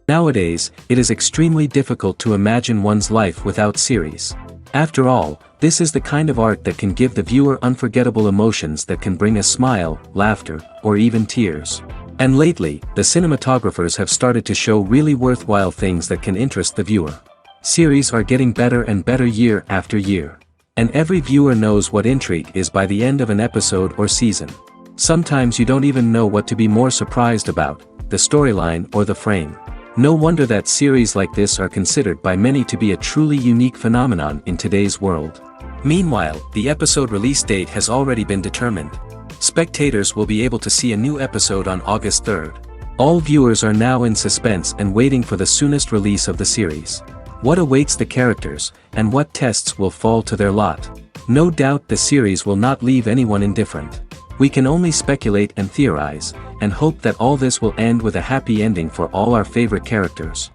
Nowadays, it is extremely difficult to imagine one's life without series. After all, this is the kind of art that can give the viewer unforgettable emotions that can bring a smile, laughter, or even tears. And lately, the cinematographers have started to show really worthwhile things that can interest the viewer. Series are getting better and better year after year. And every viewer knows what intrigue is by the end of an episode or season. Sometimes you don't even know what to be more surprised about, the storyline or the frame. No wonder that series like this are considered by many to be a truly unique phenomenon in today's world. Meanwhile, the episode release date has already been determined. Spectators will be able to see a new episode on August 3rd. All viewers are now in suspense and waiting for the soonest release of the series. What awaits the characters, and what tests will fall to their lot? No doubt the series will not leave anyone indifferent. We can only speculate and theorize, and hope that all this will end with a happy ending for all our favorite characters.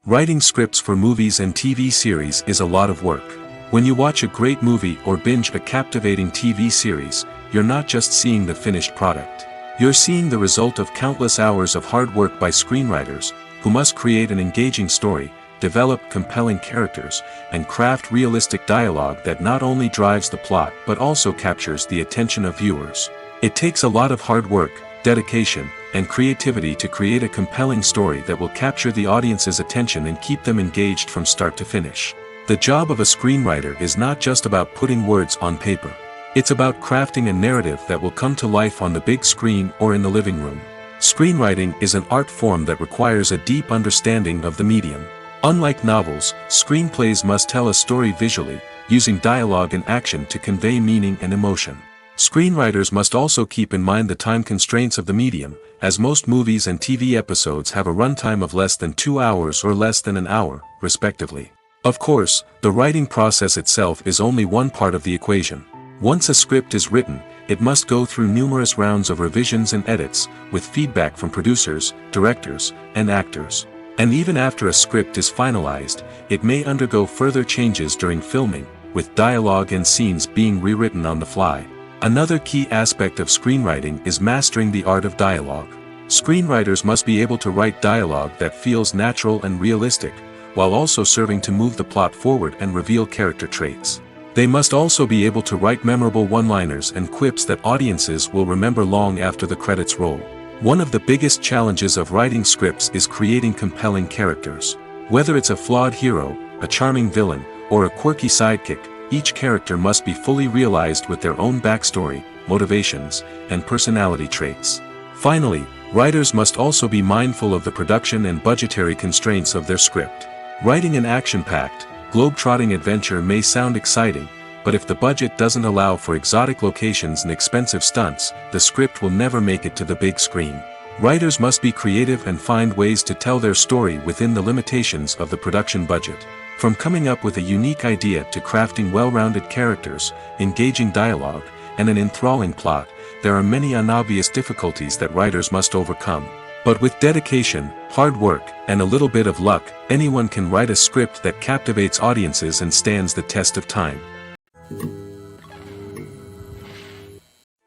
Writing scripts for movies and TV series is a lot of work. When you watch a great movie or binge a captivating TV series, you're not just seeing the finished product. You're seeing the result of countless hours of hard work by screenwriters, who must create an engaging story, develop compelling characters, and craft realistic dialogue that not only drives the plot but also captures the attention of viewers. It takes a lot of hard work, dedication, and creativity to create a compelling story that will capture the audience's attention and keep them engaged from start to finish. The job of a screenwriter is not just about putting words on paper. It's about crafting a narrative that will come to life on the big screen or in the living room. Screenwriting is an art form that requires a deep understanding of the medium. Unlike novels, screenplays must tell a story visually, using dialogue and action to convey meaning and emotion. Screenwriters must also keep in mind the time constraints of the medium, as most movies and TV episodes have a runtime of less than 2 hours or less than an hour, respectively. Of course, the writing process itself is only one part of the equation. Once a script is written, it must go through numerous rounds of revisions and edits, with feedback from producers, directors, and actors. And even after a script is finalized, it may undergo further changes during filming, with dialogue and scenes being rewritten on the fly. Another key aspect of screenwriting is mastering the art of dialogue. Screenwriters must be able to write dialogue that feels natural and realistic, while also serving to move the plot forward and reveal character traits. They must also be able to write memorable one-liners and quips that audiences will remember long after the credits roll. One of the biggest challenges of writing scripts is creating compelling characters. Whether it's a flawed hero, a charming villain, or a quirky sidekick, each character must be fully realized with their own backstory, motivations, and personality traits. Finally, writers must also be mindful of the production and budgetary constraints of their script. Writing an action-packed, globe-trotting adventure may sound exciting, but if the budget doesn't allow for exotic locations and expensive stunts, the script will never make it to the big screen. Writers must be creative and find ways to tell their story within the limitations of the production budget. From coming up with a unique idea to crafting well-rounded characters, engaging dialogue, and an enthralling plot, there are many unobvious difficulties that writers must overcome. But with dedication, hard work, and a little bit of luck, anyone can write a script that captivates audiences and stands the test of time.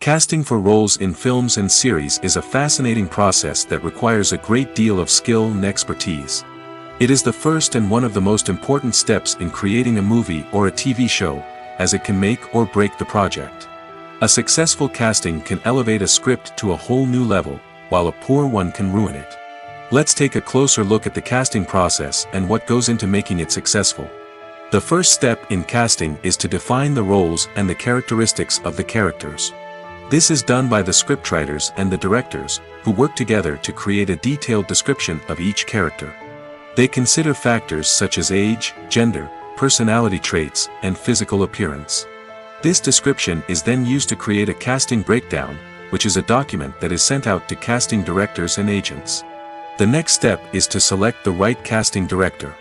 Casting for roles in films and series is a fascinating process that requires a great deal of skill and expertise. It is the first and one of the most important steps in creating a movie or a TV show, as it can make or break the project. A successful casting can elevate a script to a whole new level, while a poor one can ruin it. Let's take a closer look at the casting process and what goes into making it successful. The first step in casting is to define the roles and the characteristics of the characters. This is done by the scriptwriters and the directors, who work together to create a detailed description of each character. They consider factors such as age, gender, personality traits, and physical appearance. This description is then used to create a casting breakdown, which is a document that is sent out to casting directors and agents. The next step is to select the right casting director.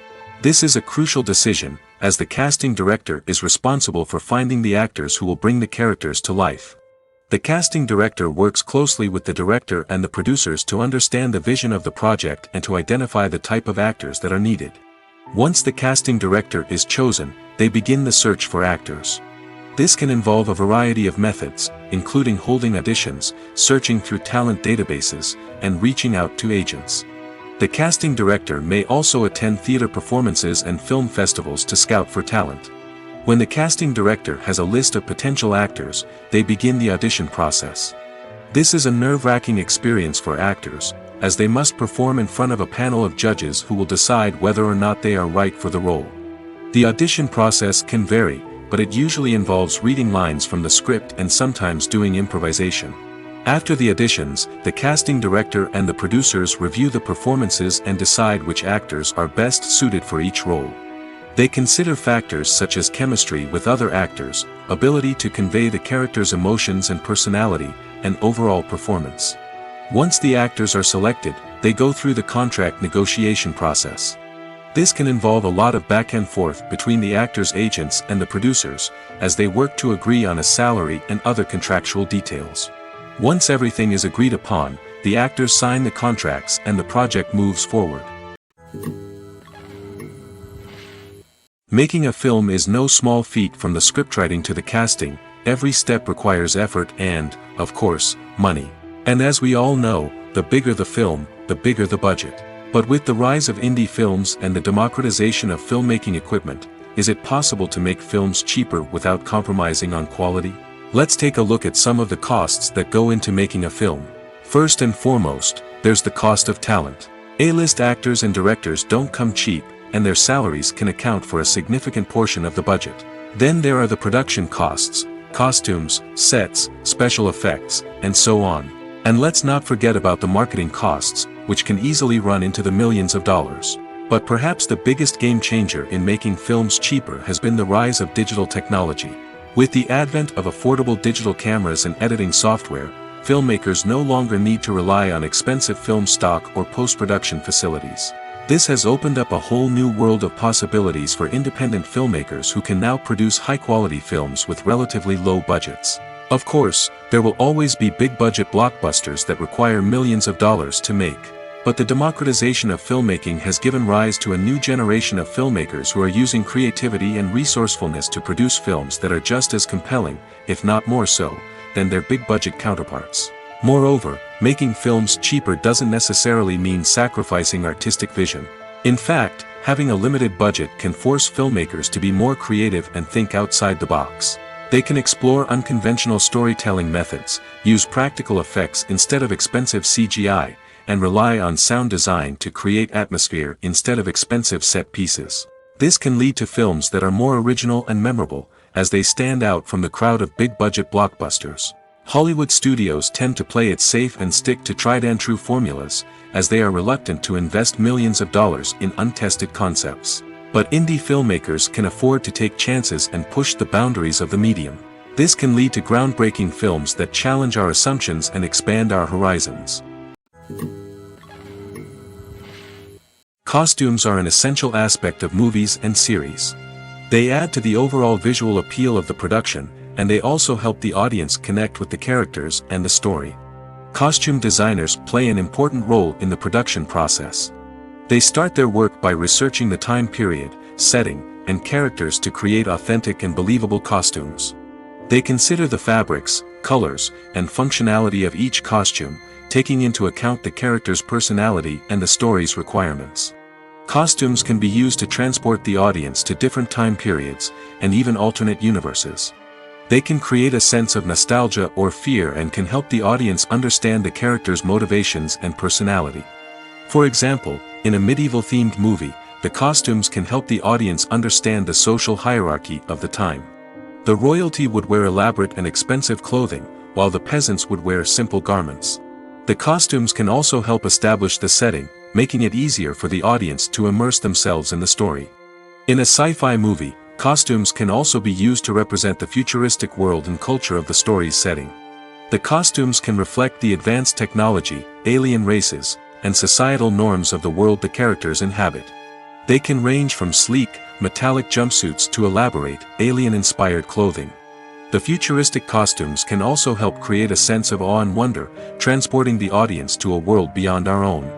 This is a crucial decision, as the casting director is responsible for finding the actors who will bring the characters to life. The casting director works closely with the director and the producers to understand the vision of the project and to identify the type of actors that are needed. Once the casting director is chosen, they begin the search for actors. This can involve a variety of methods, including holding auditions, searching through talent databases, and reaching out to agents. The casting director may also attend theater performances and film festivals to scout for talent. When the casting director has a list of potential actors, they begin the audition process. This is a nerve-wracking experience for actors, as they must perform in front of a panel of judges who will decide whether or not they are right for the role. The audition process can vary, but it usually involves reading lines from the script and sometimes doing improvisation. After the auditions, the casting director and the producers review the performances and decide which actors are best suited for each role. They consider factors such as chemistry with other actors, ability to convey the character's emotions and personality, and overall performance. Once the actors are selected, they go through the contract negotiation process. This can involve a lot of back and forth between the actors' agents and the producers, as they work to agree on a salary and other contractual details. Once everything is agreed upon, the actors sign the contracts and the project moves forward. Making a film is no small feat. From the scriptwriting to the casting, every step requires effort and, of course, money. And as we all know, the bigger the film, the bigger the budget. But with the rise of indie films and the democratization of filmmaking equipment, is it possible to make films cheaper without compromising on quality? Let's take a look at some of the costs that go into making a film. First and foremost, there's the cost of talent. A-list actors and directors don't come cheap, and their salaries can account for a significant portion of the budget. Then there are the production costs, costumes, sets, special effects, and so on. And let's not forget about the marketing costs, which can easily run into the millions of dollars. But perhaps the biggest game changer in making films cheaper has been the rise of digital technology. With the advent of affordable digital cameras and editing software, filmmakers no longer need to rely on expensive film stock or post-production facilities. This has opened up a whole new world of possibilities for independent filmmakers who can now produce high-quality films with relatively low budgets. Of course, there will always be big-budget blockbusters that require millions of dollars to make. But the democratization of filmmaking has given rise to a new generation of filmmakers who are using creativity and resourcefulness to produce films that are just as compelling, if not more so, than their big-budget counterparts. Moreover, making films cheaper doesn't necessarily mean sacrificing artistic vision. In fact, having a limited budget can force filmmakers to be more creative and think outside the box. They can explore unconventional storytelling methods, use practical effects instead of expensive CGI, and rely on sound design to create atmosphere instead of expensive set pieces. This can lead to films that are more original and memorable, as they stand out from the crowd of big-budget blockbusters. Hollywood studios tend to play it safe and stick to tried-and-true formulas, as they are reluctant to invest millions of dollars in untested concepts. But indie filmmakers can afford to take chances and push the boundaries of the medium. This can lead to groundbreaking films that challenge our assumptions and expand our horizons. Costumes are an essential aspect of movies and series. They add to the overall visual appeal of the production, and they also help the audience connect with the characters and the story. Costume designers play an important role in the production process. They start their work by researching the time period, setting, and characters to create authentic and believable costumes. They consider the fabrics, colors, and functionality of each costume, taking into account the character's personality and the story's requirements. Costumes can be used to transport the audience to different time periods, and even alternate universes. They can create a sense of nostalgia or fear and can help the audience understand the character's motivations and personality. For example, in a medieval-themed movie, the costumes can help the audience understand the social hierarchy of the time. The royalty would wear elaborate and expensive clothing, while the peasants would wear simple garments. The costumes can also help establish the setting, making it easier for the audience to immerse themselves in the story. In a sci-fi movie, costumes can also be used to represent the futuristic world and culture of the story's setting. The costumes can reflect the advanced technology, alien races, and societal norms of the world the characters inhabit. They can range from sleek, metallic jumpsuits to elaborate, alien-inspired clothing. The futuristic costumes can also help create a sense of awe and wonder, transporting the audience to a world beyond our own.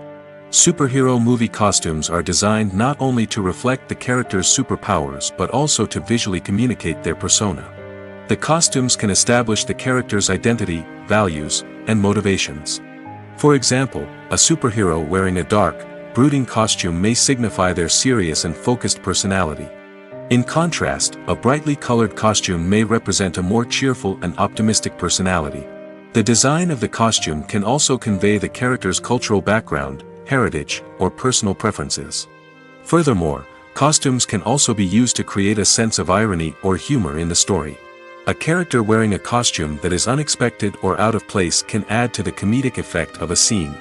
Superhero movie costumes are designed not only to reflect the character's superpowers but also to visually communicate their persona. The costumes can establish the character's identity, values, and motivations. For example, a superhero wearing a dark, brooding costume may signify their serious and focused personality. In contrast, a brightly colored costume may represent a more cheerful and optimistic personality. The design of the costume can also convey the character's cultural background, heritage, or personal preferences. Furthermore, costumes can also be used to create a sense of irony or humor in the story. A character wearing a costume that is unexpected or out of place can add to the comedic effect of a scene.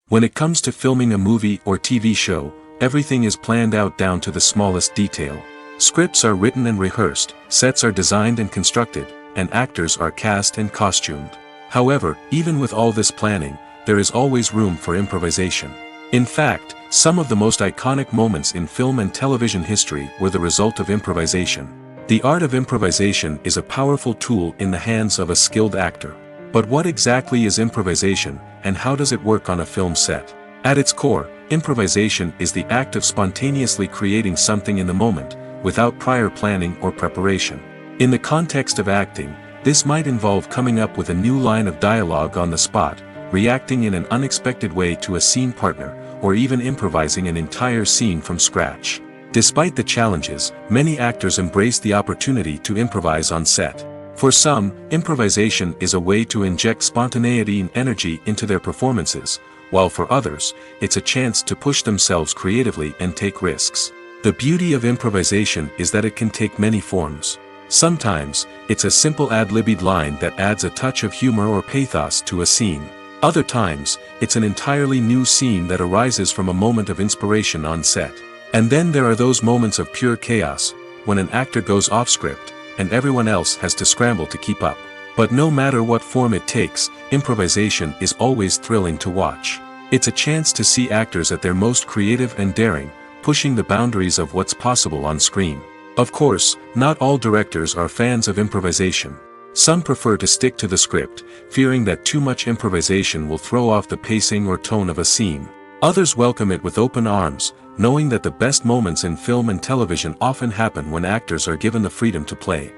When it comes to filming a movie or TV show, everything is planned out down to the smallest detail. Scripts are written and rehearsed, sets are designed and constructed, and actors are cast and costumed. However, even with all this planning, there is always room for improvisation. In fact, some of the most iconic moments in film and television history were the result of improvisation. The art of improvisation is a powerful tool in the hands of a skilled actor. But what exactly is improvisation, and how does it work on a film set? At its core, improvisation is the act of spontaneously creating something in the moment, without prior planning or preparation. In the context of acting, this might involve coming up with a new line of dialogue on the spot, reacting in an unexpected way to a scene partner, or even improvising an entire scene from scratch. Despite the challenges, many actors embrace the opportunity to improvise on set. For some, improvisation is a way to inject spontaneity and energy into their performances, while for others, it's a chance to push themselves creatively and take risks. The beauty of improvisation is that it can take many forms. Sometimes, it's a simple ad-libbed line that adds a touch of humor or pathos to a scene. Other times, it's an entirely new scene that arises from a moment of inspiration on set. And then there are those moments of pure chaos, when an actor goes off script, and everyone else has to scramble to keep up. But no matter what form it takes, improvisation is always thrilling to watch. It's a chance to see actors at their most creative and daring, pushing the boundaries of what's possible on screen. Of course, not all directors are fans of improvisation. Some prefer to stick to the script, fearing that too much improvisation will throw off the pacing or tone of a scene. Others welcome it with open arms, knowing that the best moments in film and television often happen when actors are given the freedom to play.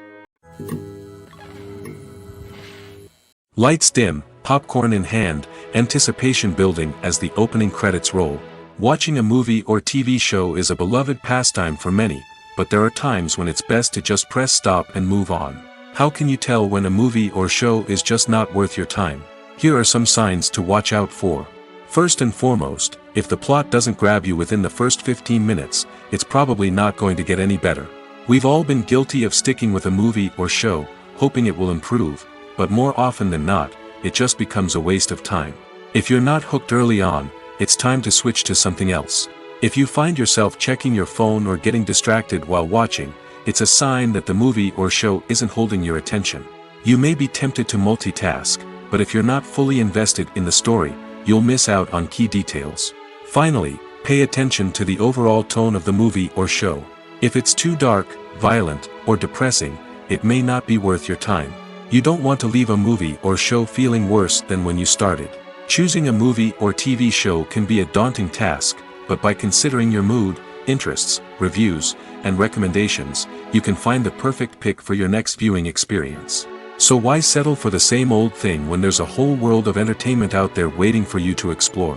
Lights dim, popcorn in hand, anticipation building as the opening credits roll. Watching a movie or TV show is a beloved pastime for many, but there are times when it's best to just press stop and move on. How can you tell when a movie or show is just not worth your time? Here are some signs to watch out for. First and foremost, if the plot doesn't grab you within the first 15 minutes, it's probably not going to get any better. We've all been guilty of sticking with a movie or show, hoping it will improve, but more often than not, it just becomes a waste of time. If you're not hooked early on, it's time to switch to something else. If you find yourself checking your phone or getting distracted while watching, it's a sign that the movie or show isn't holding your attention. You may be tempted to multitask, but if you're not fully invested in the story, you'll miss out on key details. Finally, pay attention to the overall tone of the movie or show. If it's too dark, violent, or depressing, it may not be worth your time. You don't want to leave a movie or show feeling worse than when you started. Choosing a movie or TV show can be a daunting task, but by considering your mood, interests, reviews, and recommendations, you can find the perfect pick for your next viewing experience. So why settle for the same old thing when there's a whole world of entertainment out there waiting for you to explore?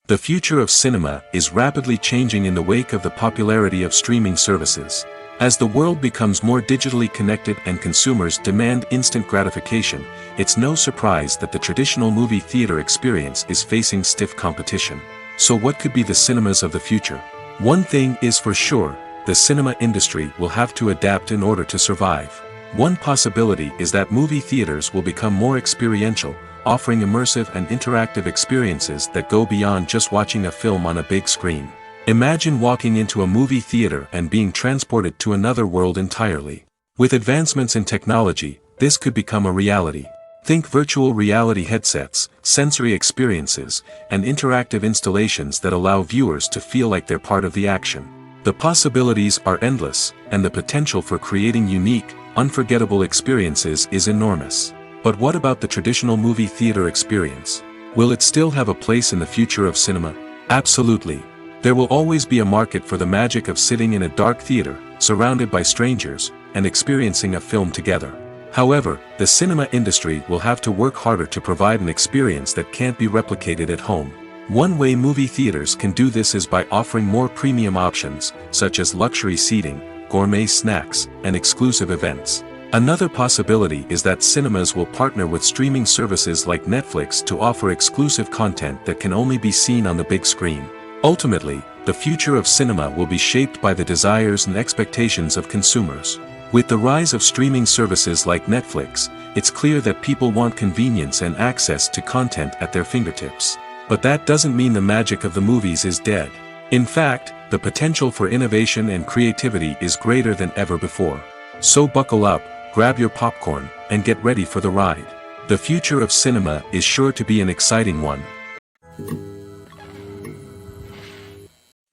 The future of cinema is rapidly changing in the wake of the popularity of streaming services. As the world becomes more digitally connected and consumers demand instant gratification, it's no surprise that the traditional movie theater experience is facing stiff competition. So what could be the cinemas of the future? One thing is for sure, the cinema industry will have to adapt in order to survive. One possibility is that movie theaters will become more experiential, offering immersive and interactive experiences that go beyond just watching a film on a big screen. Imagine walking into a movie theater and being transported to another world entirely. With advancements in technology, this could become a reality. Think virtual reality headsets, sensory experiences, and interactive installations that allow viewers to feel like they're part of the action. The possibilities are endless, and the potential for creating unique, unforgettable experiences is enormous. But what about the traditional movie theater experience? Will it still have a place in the future of cinema? Absolutely. There will always be a market for the magic of sitting in a dark theater, surrounded by strangers, and experiencing a film together. However, the cinema industry will have to work harder to provide an experience that can't be replicated at home. One way movie theaters can do this is by offering more premium options, such as luxury seating, gourmet snacks, and exclusive events. Another possibility is that cinemas will partner with streaming services like Netflix to offer exclusive content that can only be seen on the big screen. Ultimately, the future of cinema will be shaped by the desires and expectations of consumers. With the rise of streaming services like Netflix, it's clear that people want convenience and access to content at their fingertips. But that doesn't mean the magic of the movies is dead. In fact, the potential for innovation and creativity is greater than ever before. So buckle up, grab your popcorn, and get ready for the ride. The future of cinema is sure to be an exciting one.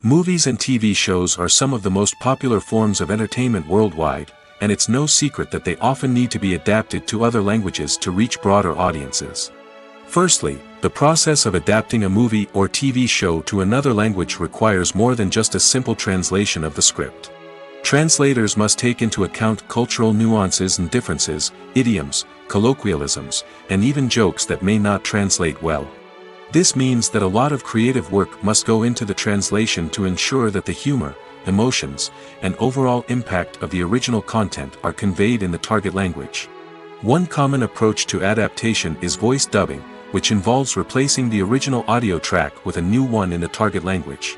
Movies and TV shows are some of the most popular forms of entertainment worldwide, and it's no secret that they often need to be adapted to other languages to reach broader audiences. Firstly, the process of adapting a movie or TV show to another language requires more than just a simple translation of the script. Translators must take into account cultural nuances and differences, idioms, colloquialisms, and even jokes that may not translate well. This means that a lot of creative work must go into the translation to ensure that the humor, emotions, and overall impact of the original content are conveyed in the target language. One common approach to adaptation is voice dubbing, which involves replacing the original audio track with a new one in the target language.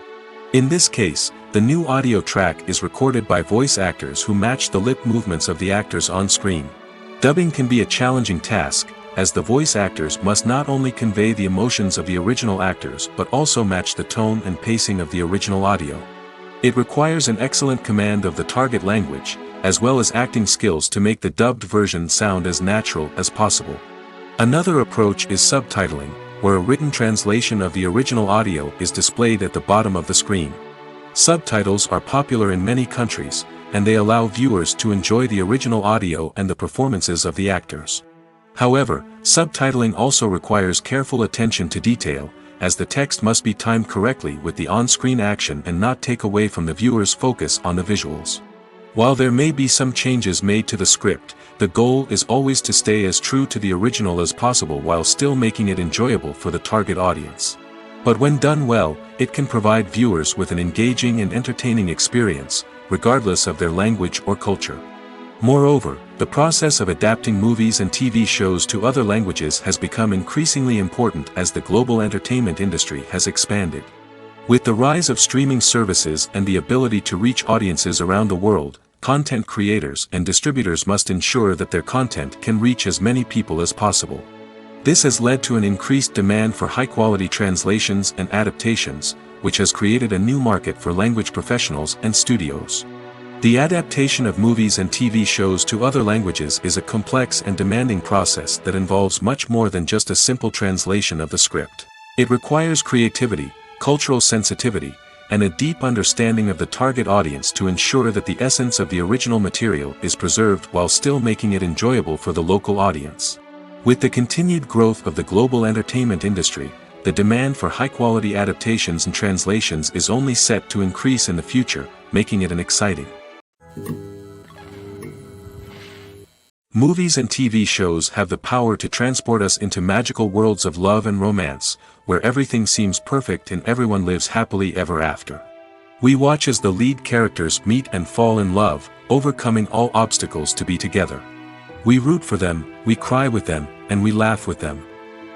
In this case, the new audio track is recorded by voice actors who match the lip movements of the actors on screen. Dubbing can be a challenging task, as the voice actors must not only convey the emotions of the original actors but also match the tone and pacing of the original audio. It requires an excellent command of the target language, as well as acting skills to make the dubbed version sound as natural as possible. Another approach is subtitling, where a written translation of the original audio is displayed at the bottom of the screen. Subtitles are popular in many countries, and they allow viewers to enjoy the original audio and the performances of the actors. However, subtitling also requires careful attention to detail, as the text must be timed correctly with the on-screen action and not take away from the viewer's focus on the visuals. While there may be some changes made to the script, the goal is always to stay as true to the original as possible while still making it enjoyable for the target audience. But when done well, it can provide viewers with an engaging and entertaining experience, regardless of their language or culture. Moreover, the process of adapting movies and TV shows to other languages has become increasingly important as the global entertainment industry has expanded. With the rise of streaming services and the ability to reach audiences around the world, content creators and distributors must ensure that their content can reach as many people as possible. This has led to an increased demand for high-quality translations and adaptations, which has created a new market for language professionals and studios. The adaptation of movies and TV shows to other languages is a complex and demanding process that involves much more than just a simple translation of the script. It requires creativity, cultural sensitivity, and a deep understanding of the target audience to ensure that the essence of the original material is preserved while still making it enjoyable for the local audience. With the continued growth of the global entertainment industry, the demand for high-quality adaptations and translations is only set to increase in the future, making it an exciting. Movies and TV shows have the power to transport us into magical worlds of love and romance, where everything seems perfect and everyone lives happily ever after. We watch as the lead characters meet and fall in love, overcoming all obstacles to be together. We root for them, we cry with them, and we laugh with them.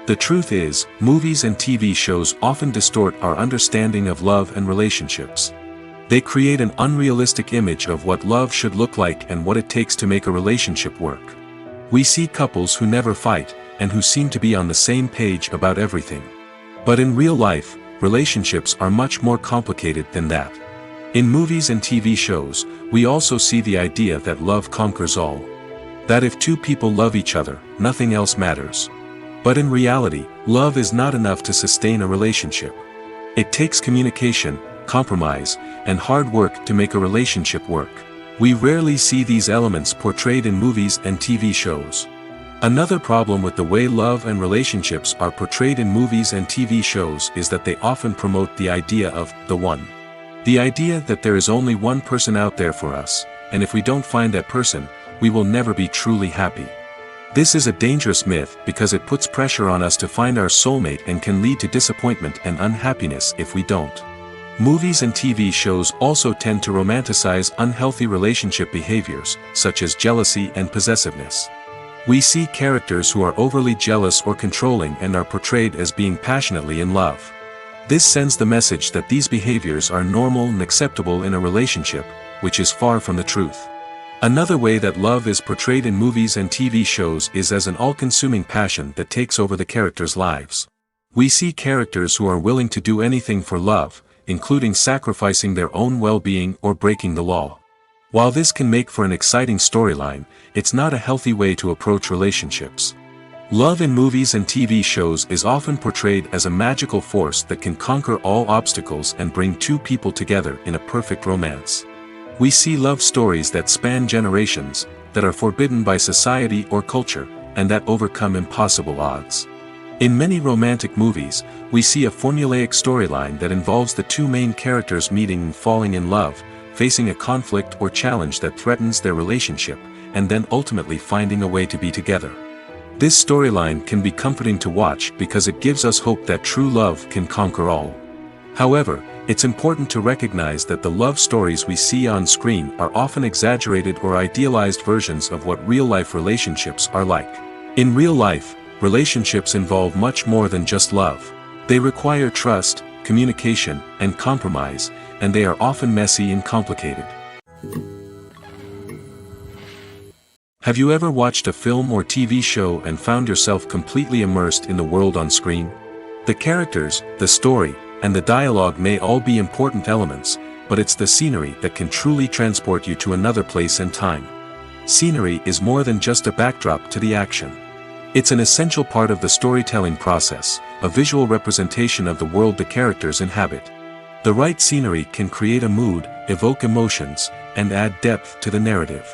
The truth is, movies and TV shows often distort our understanding of love and relationships. They create an unrealistic image of what love should look like and what it takes to make a relationship work. We see couples who never fight, and who seem to be on the same page about everything. But in real life, relationships are much more complicated than that. In movies and TV shows, we also see the idea that love conquers all. That if two people love each other, nothing else matters. But in reality, love is not enough to sustain a relationship. It takes communication, compromise, and hard work to make a relationship work. We rarely see these elements portrayed in movies and TV shows. Another problem with the way love and relationships are portrayed in movies and TV shows is that they often promote the idea of the one. The idea that there is only one person out there for us, and if we don't find that person, we will never be truly happy. This is a dangerous myth because it puts pressure on us to find our soulmate and can lead to disappointment and unhappiness if we don't. Movies and TV shows also tend to romanticize unhealthy relationship behaviors, such as jealousy and possessiveness. We see characters who are overly jealous or controlling and are portrayed as being passionately in love. This sends the message that these behaviors are normal and acceptable in a relationship, which is far from the truth. Another way that love is portrayed in movies and TV shows is as an all-consuming passion that takes over the characters' lives. We see characters who are willing to do anything for love, including sacrificing their own well-being or breaking the law. While this can make for an exciting storyline, it's not a healthy way to approach relationships. Love in movies and TV shows is often portrayed as a magical force that can conquer all obstacles and bring two people together in a perfect romance. We see love stories that span generations, that are forbidden by society or culture, and that overcome impossible odds. In many romantic movies, we see a formulaic storyline that involves the two main characters meeting and falling in love, facing a conflict or challenge that threatens their relationship, and then ultimately finding a way to be together. This storyline can be comforting to watch because it gives us hope that true love can conquer all. However, it's important to recognize that the love stories we see on screen are often exaggerated or idealized versions of what real-life relationships are like. In real life, relationships involve much more than just love. They require trust, communication, and compromise, and they are often messy and complicated. Have you ever watched a film or TV show and found yourself completely immersed in the world on screen? The characters, the story, and the dialogue may all be important elements, but it's the scenery that can truly transport you to another place and time. Scenery is more than just a backdrop to the action. It's an essential part of the storytelling process, a visual representation of the world the characters inhabit. The right scenery can create a mood, evoke emotions, and add depth to the narrative.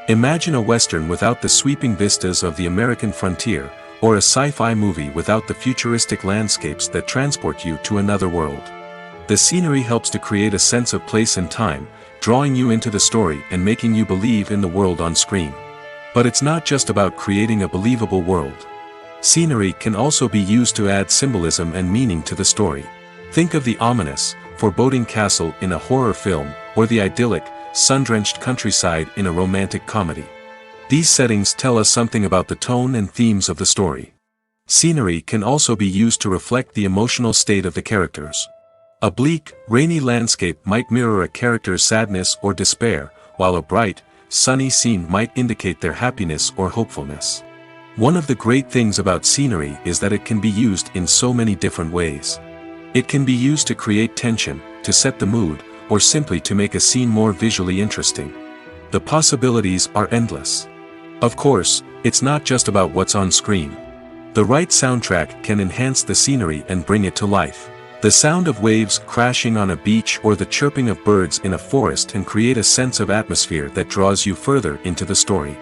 Imagine a Western without the sweeping vistas of the American frontier, or a sci-fi movie without the futuristic landscapes that transport you to another world. The scenery helps to create a sense of place and time, drawing you into the story and making you believe in the world on screen. But it's not just about creating a believable world. Scenery can also be used to add symbolism and meaning to the story. Think of the ominous, foreboding castle in a horror film, or the idyllic, sun-drenched countryside in a romantic comedy. These settings tell us something about the tone and themes of the story. Scenery can also be used to reflect the emotional state of the characters. A bleak, rainy landscape might mirror a character's sadness or despair, while a bright, sunny scene might indicate their happiness or hopefulness. One of the great things about scenery is that it can be used in so many different ways. It can be used to create tension, to set the mood, or simply to make a scene more visually interesting. The possibilities are endless. Of course, it's not just about what's on screen. The right soundtrack can enhance the scenery and bring it to life. The sound of waves crashing on a beach or the chirping of birds in a forest can create a sense of atmosphere that draws you further into the story.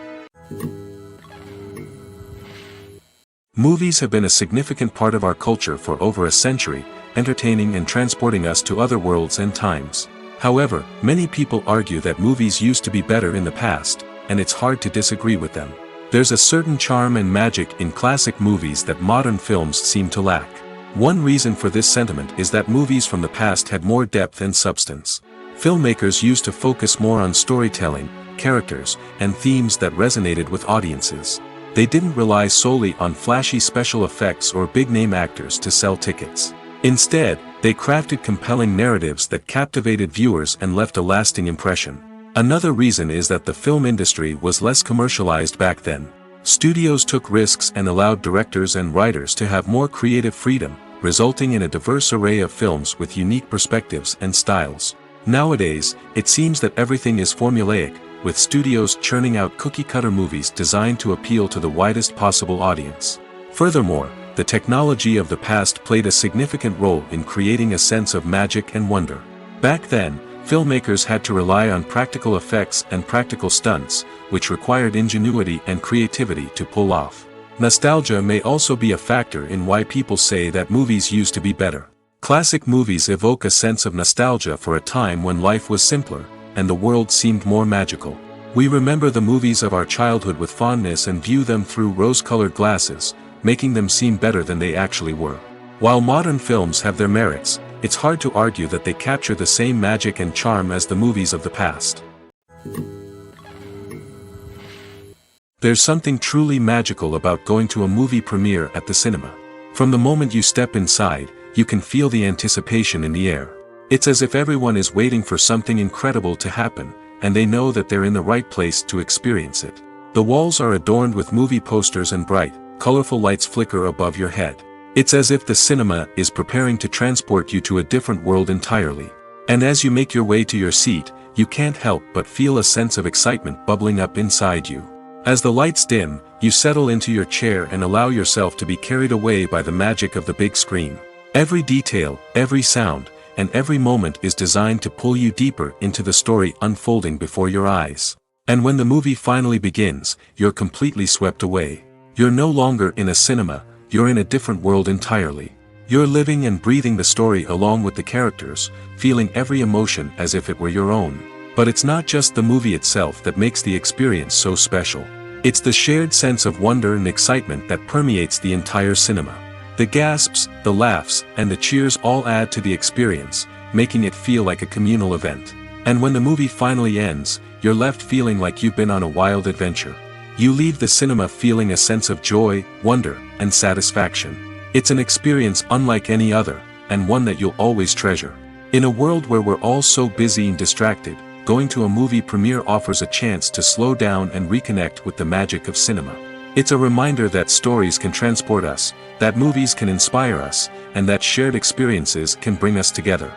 Movies have been a significant part of our culture for over a century, entertaining and transporting us to other worlds and times. However, many people argue that movies used to be better in the past, and it's hard to disagree with them. There's a certain charm and magic in classic movies that modern films seem to lack. One reason for this sentiment is that movies from the past had more depth and substance. Filmmakers used to focus more on storytelling, characters, and themes that resonated with audiences. They didn't rely solely on flashy special effects or big-name actors to sell tickets. Instead, they crafted compelling narratives that captivated viewers and left a lasting impression. Another reason is that the film industry was less commercialized back then. Studios took risks and allowed directors and writers to have more creative freedom, resulting in a diverse array of films with unique perspectives and styles. Nowadays, it seems that everything is formulaic, with studios churning out cookie-cutter movies designed to appeal to the widest possible audience. Furthermore, the technology of the past played a significant role in creating a sense of magic and wonder. Back then, filmmakers had to rely on practical effects and practical stunts, which required ingenuity and creativity to pull off. Nostalgia may also be a factor in why people say that movies used to be better. Classic movies evoke a sense of nostalgia for a time when life was simpler, and the world seemed more magical. We remember the movies of our childhood with fondness and view them through rose-colored glasses, making them seem better than they actually were. While modern films have their merits, it's hard to argue that they capture the same magic and charm as the movies of the past. There's something truly magical about going to a movie premiere at the cinema. From the moment you step inside, you can feel the anticipation in the air. It's as if everyone is waiting for something incredible to happen, and they know that they're in the right place to experience it. The walls are adorned with movie posters and bright, colorful lights flicker above your head. It's as if the cinema is preparing to transport you to a different world entirely. And as you make your way to your seat, you can't help but feel a sense of excitement bubbling up inside you. As the lights dim, you settle into your chair and allow yourself to be carried away by the magic of the big screen. Every detail, every sound, and every moment is designed to pull you deeper into the story unfolding before your eyes. And when the movie finally begins, you're completely swept away. You're no longer in a cinema, you're in a different world entirely. You're living and breathing the story along with the characters, feeling every emotion as if it were your own. But it's not just the movie itself that makes the experience so special. It's the shared sense of wonder and excitement that permeates the entire cinema. The gasps, the laughs, and the cheers all add to the experience, making it feel like a communal event. And when the movie finally ends, you're left feeling like you've been on a wild adventure. You leave the cinema feeling a sense of joy, wonder, and satisfaction. It's an experience unlike any other, and one that you'll always treasure. In a world where we're all so busy and distracted, going to a movie premiere offers a chance to slow down and reconnect with the magic of cinema. It's a reminder that stories can transport us, that movies can inspire us, and that shared experiences can bring us together.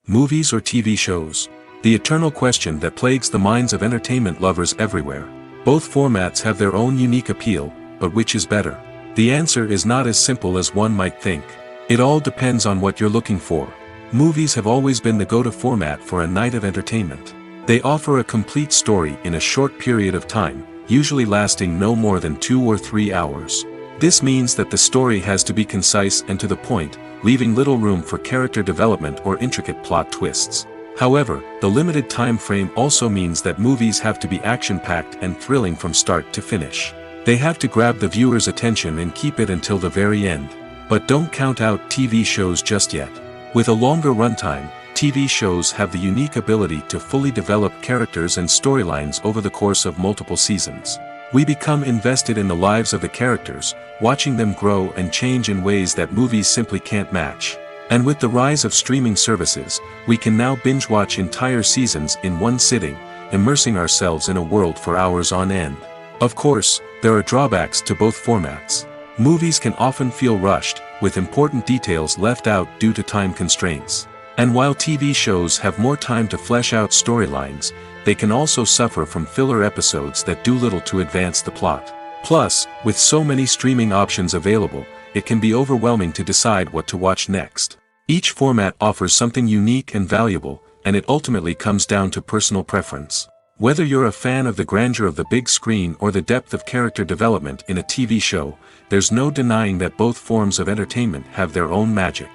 Movies or TV shows? The eternal question that plagues the minds of entertainment lovers everywhere. Both formats have their own unique appeal, but which is better? The answer is not as simple as one might think. It all depends on what you're looking for. Movies have always been the go-to format for a night of entertainment. They offer a complete story in a short period of time, usually lasting no more than 2 or 3 hours. This means that the story has to be concise and to the point, leaving little room for character development or intricate plot twists. However, the limited time frame also means that movies have to be action-packed and thrilling from start to finish. They have to grab the viewer's attention and keep it until the very end. But don't count out TV shows just yet. With a longer runtime, TV shows have the unique ability to fully develop characters and storylines over the course of multiple seasons. We become invested in the lives of the characters, watching them grow and change in ways that movies simply can't match. And with the rise of streaming services, we can now binge-watch entire seasons in one sitting, immersing ourselves in a world for hours on end. Of course, there are drawbacks to both formats. Movies can often feel rushed, with important details left out due to time constraints. And while TV shows have more time to flesh out storylines, they can also suffer from filler episodes that do little to advance the plot. Plus, with so many streaming options available, it can be overwhelming to decide what to watch next. Each format offers something unique and valuable, and it ultimately comes down to personal preference. Whether you're a fan of the grandeur of the big screen or the depth of character development in a TV show, there's no denying that both forms of entertainment have their own magic.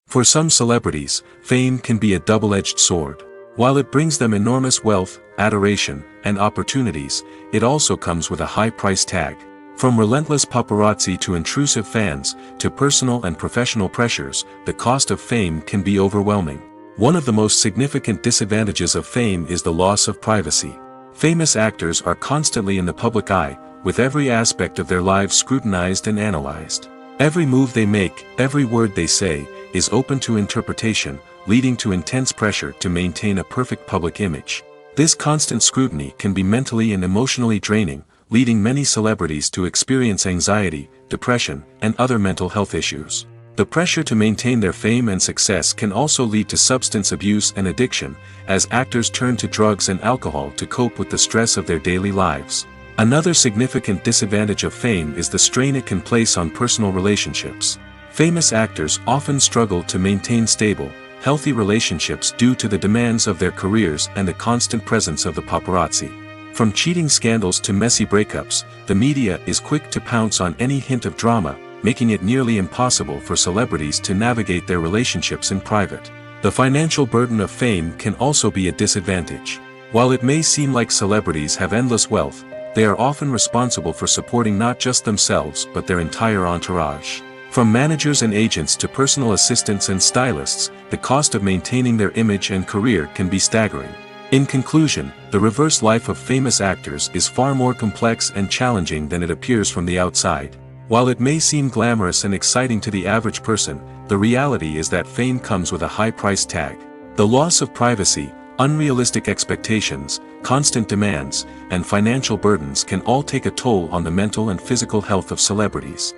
For some celebrities, fame can be a double-edged sword. While it brings them enormous wealth, adoration, and opportunities, it also comes with a high price tag. From relentless paparazzi to intrusive fans, to personal and professional pressures, the cost of fame can be overwhelming. One of the most significant disadvantages of fame is the loss of privacy. Famous actors are constantly in the public eye, with every aspect of their lives scrutinized and analyzed. Every move they make, every word they say, is open to interpretation, leading to intense pressure to maintain a perfect public image. This constant scrutiny can be mentally and emotionally draining, leading many celebrities to experience anxiety, depression, and other mental health issues. The pressure to maintain their fame and success can also lead to substance abuse and addiction, as actors turn to drugs and alcohol to cope with the stress of their daily lives. Another significant disadvantage of fame is the strain it can place on personal relationships. Famous actors often struggle to maintain stable, healthy relationships due to the demands of their careers and the constant presence of the paparazzi. From cheating scandals to messy breakups, the media is quick to pounce on any hint of drama, making it nearly impossible for celebrities to navigate their relationships in private. The financial burden of fame can also be a disadvantage. While it may seem like celebrities have endless wealth, they are often responsible for supporting not just themselves but their entire entourage. From managers and agents to personal assistants and stylists, the cost of maintaining their image and career can be staggering. In conclusion, the reverse life of famous actors is far more complex and challenging than it appears from the outside. While it may seem glamorous and exciting to the average person, the reality is that fame comes with a high price tag. The loss of privacy, unrealistic expectations, constant demands, and financial burdens can all take a toll on the mental and physical health of celebrities.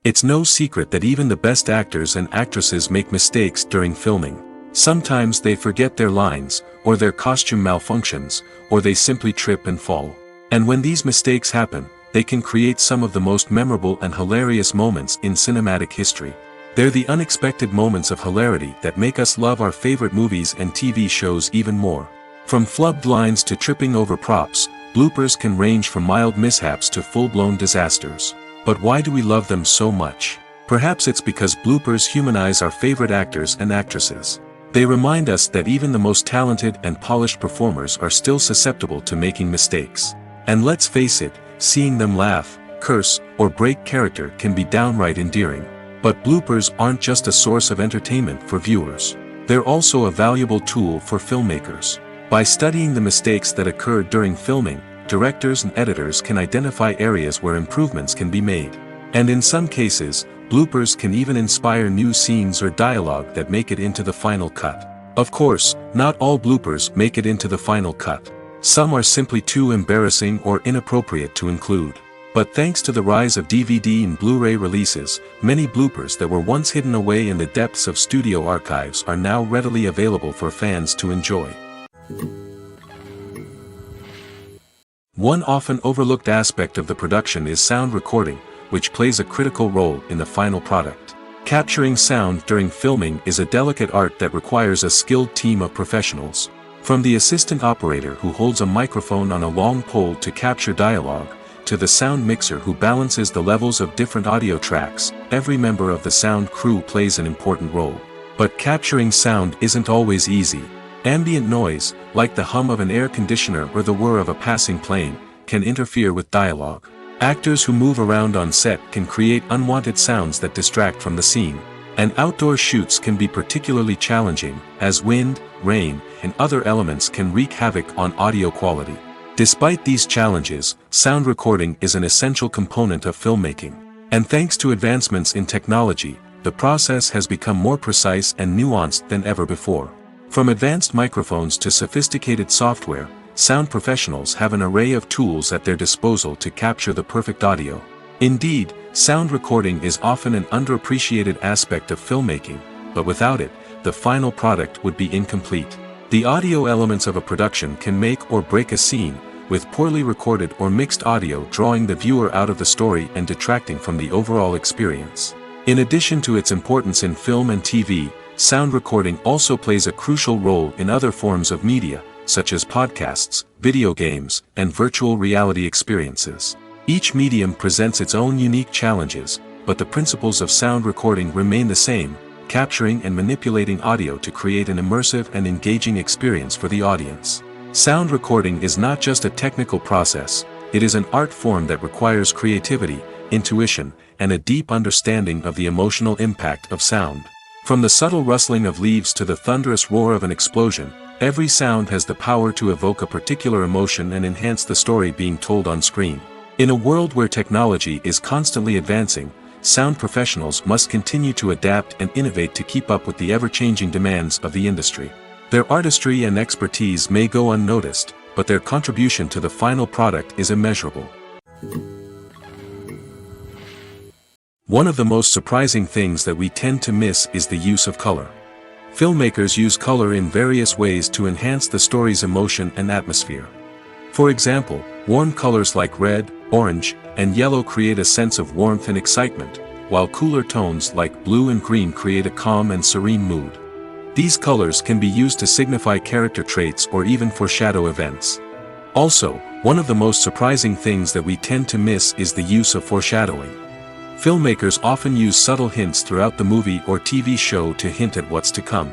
It's no secret that even the best actors and actresses make mistakes during filming. Sometimes they forget their lines, or their costume malfunctions, or they simply trip and fall. And when these mistakes happen, they can create some of the most memorable and hilarious moments in cinematic history. They're the unexpected moments of hilarity that make us love our favorite movies and TV shows even more. From flubbed lines to tripping over props, bloopers can range from mild mishaps to full-blown disasters. But why do we love them so much? Perhaps it's because bloopers humanize our favorite actors and actresses. They remind us that even the most talented and polished performers are still susceptible to making mistakes. And let's face it, seeing them laugh, curse, or break character can be downright endearing. But bloopers aren't just a source of entertainment for viewers. They're also a valuable tool for filmmakers. By studying the mistakes that occurred during filming, directors and editors can identify areas where improvements can be made. And in some cases, bloopers can even inspire new scenes or dialogue that make it into the final cut. Of course, not all bloopers make it into the final cut. Some are simply too embarrassing or inappropriate to include. But thanks to the rise of DVD and Blu-ray releases, many bloopers that were once hidden away in the depths of studio archives are now readily available for fans to enjoy. One often overlooked aspect of the production is sound recording, which plays a critical role in the final product. Capturing sound during filming is a delicate art that requires a skilled team of professionals. From the assistant operator who holds a microphone on a long pole to capture dialogue, to the sound mixer who balances the levels of different audio tracks, every member of the sound crew plays an important role. But capturing sound isn't always easy. Ambient noise, like the hum of an air conditioner or the whir of a passing plane, can interfere with dialogue. Actors who move around on set can create unwanted sounds that distract from the scene. And outdoor shoots can be particularly challenging, as wind, rain, and other elements can wreak havoc on audio quality. Despite these challenges, sound recording is an essential component of filmmaking. And thanks to advancements in technology, the process has become more precise and nuanced than ever before. From advanced microphones to sophisticated software, sound professionals have an array of tools at their disposal to capture the perfect audio. Indeed, sound recording is often an underappreciated aspect of filmmaking, but without it, the final product would be incomplete. The audio elements of a production can make or break a scene, with poorly recorded or mixed audio drawing the viewer out of the story and detracting from the overall experience. In addition to its importance in film and TV, sound recording also plays a crucial role in other forms of media, such as podcasts, video games, and virtual reality experiences. Each medium presents its own unique challenges, but the principles of sound recording remain the same, capturing and manipulating audio to create an immersive and engaging experience for the audience. Sound recording is not just a technical process, it is an art form that requires creativity, intuition, and a deep understanding of the emotional impact of sound. From the subtle rustling of leaves to the thunderous roar of an explosion, every sound has the power to evoke a particular emotion and enhance the story being told on screen. In a world where technology is constantly advancing, sound professionals must continue to adapt and innovate to keep up with the ever-changing demands of the industry. Their artistry and expertise may go unnoticed, but their contribution to the final product is immeasurable. One of the most surprising things that we tend to miss is the use of color. Filmmakers use color in various ways to enhance the story's emotion and atmosphere. For example, warm colors like red, orange, and yellow create a sense of warmth and excitement, while cooler tones like blue and green create a calm and serene mood. These colors can be used to signify character traits or even foreshadow events. Also, one of the most surprising things that we tend to miss is the use of foreshadowing. Filmmakers often use subtle hints throughout the movie or TV show to hint at what's to come.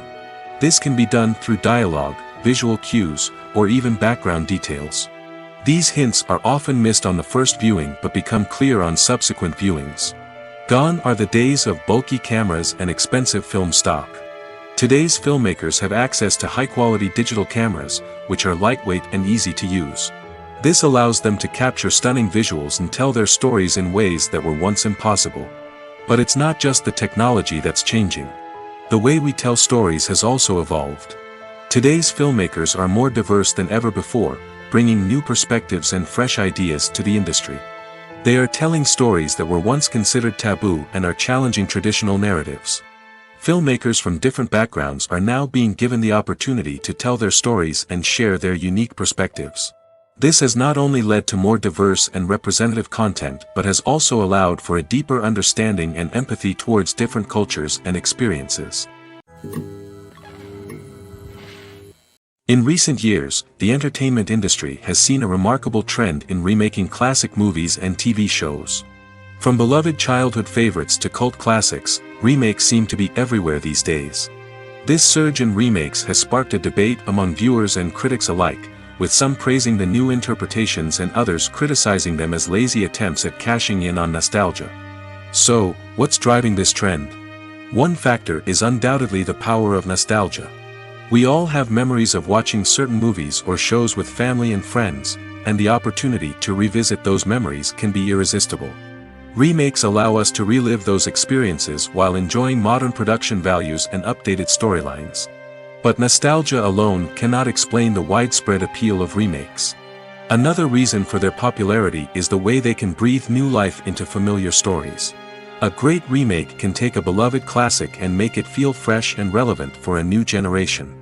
This can be done through dialogue, visual cues, or even background details. These hints are often missed on the first viewing but become clear on subsequent viewings. Gone are the days of bulky cameras and expensive film stock. Today's filmmakers have access to high-quality digital cameras, which are lightweight and easy to use. This allows them to capture stunning visuals and tell their stories in ways that were once impossible. But it's not just the technology that's changing. The way we tell stories has also evolved. Today's filmmakers are more diverse than ever before, bringing new perspectives and fresh ideas to the industry. They are telling stories that were once considered taboo and are challenging traditional narratives. Filmmakers from different backgrounds are now being given the opportunity to tell their stories and share their unique perspectives. This has not only led to more diverse and representative content but has also allowed for a deeper understanding and empathy towards different cultures and experiences. In recent years, the entertainment industry has seen a remarkable trend in remaking classic movies and TV shows. From beloved childhood favorites to cult classics, remakes seem to be everywhere these days. This surge in remakes has sparked a debate among viewers and critics alike, with some praising the new interpretations and others criticizing them as lazy attempts at cashing in on nostalgia. So, what's driving this trend? One factor is undoubtedly the power of nostalgia. We all have memories of watching certain movies or shows with family and friends, and the opportunity to revisit those memories can be irresistible. Remakes allow us to relive those experiences while enjoying modern production values and updated storylines. But nostalgia alone cannot explain the widespread appeal of remakes. Another reason for their popularity is the way they can breathe new life into familiar stories. A great remake can take a beloved classic and make it feel fresh and relevant for a new generation.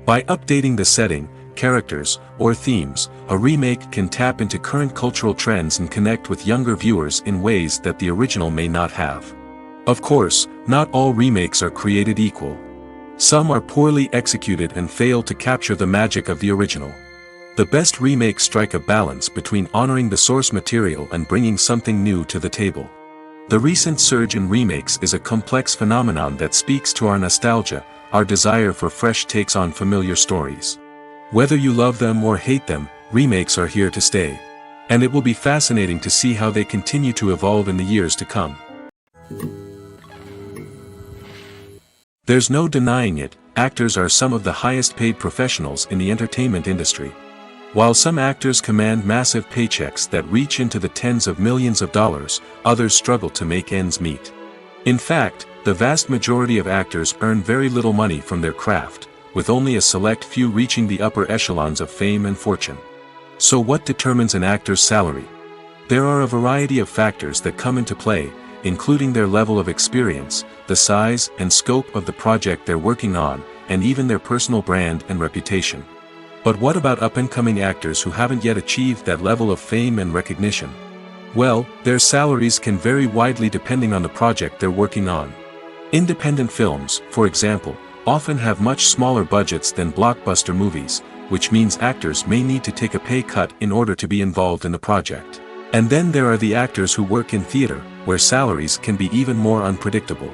By updating the setting, characters, or themes, a remake can tap into current cultural trends and connect with younger viewers in ways that the original may not have. Of course, not all remakes are created equal. Some are poorly executed and fail to capture the magic of the original. The best remakes strike a balance between honoring the source material and bringing something new to the table. The recent surge in remakes is a complex phenomenon that speaks to our nostalgia, our desire for fresh takes on familiar stories. Whether you love them or hate them, remakes are here to stay. And it will be fascinating to see how they continue to evolve in the years to come. There's no denying it, actors are some of the highest paid professionals in the entertainment industry. While some actors command massive paychecks that reach into the tens of millions of dollars, others struggle to make ends meet. In fact, the vast majority of actors earn very little money from their craft, with only a select few reaching the upper echelons of fame and fortune. So what determines an actor's salary? There are a variety of factors that come into play, including their level of experience, the size and scope of the project they're working on, and even their personal brand and reputation. But what about up-and-coming actors who haven't yet achieved that level of fame and recognition? Well, their salaries can vary widely depending on the project they're working on. Independent films, for example, often have much smaller budgets than blockbuster movies, which means actors may need to take a pay cut in order to be involved in the project. And then there are the actors who work in theater, where salaries can be even more unpredictable.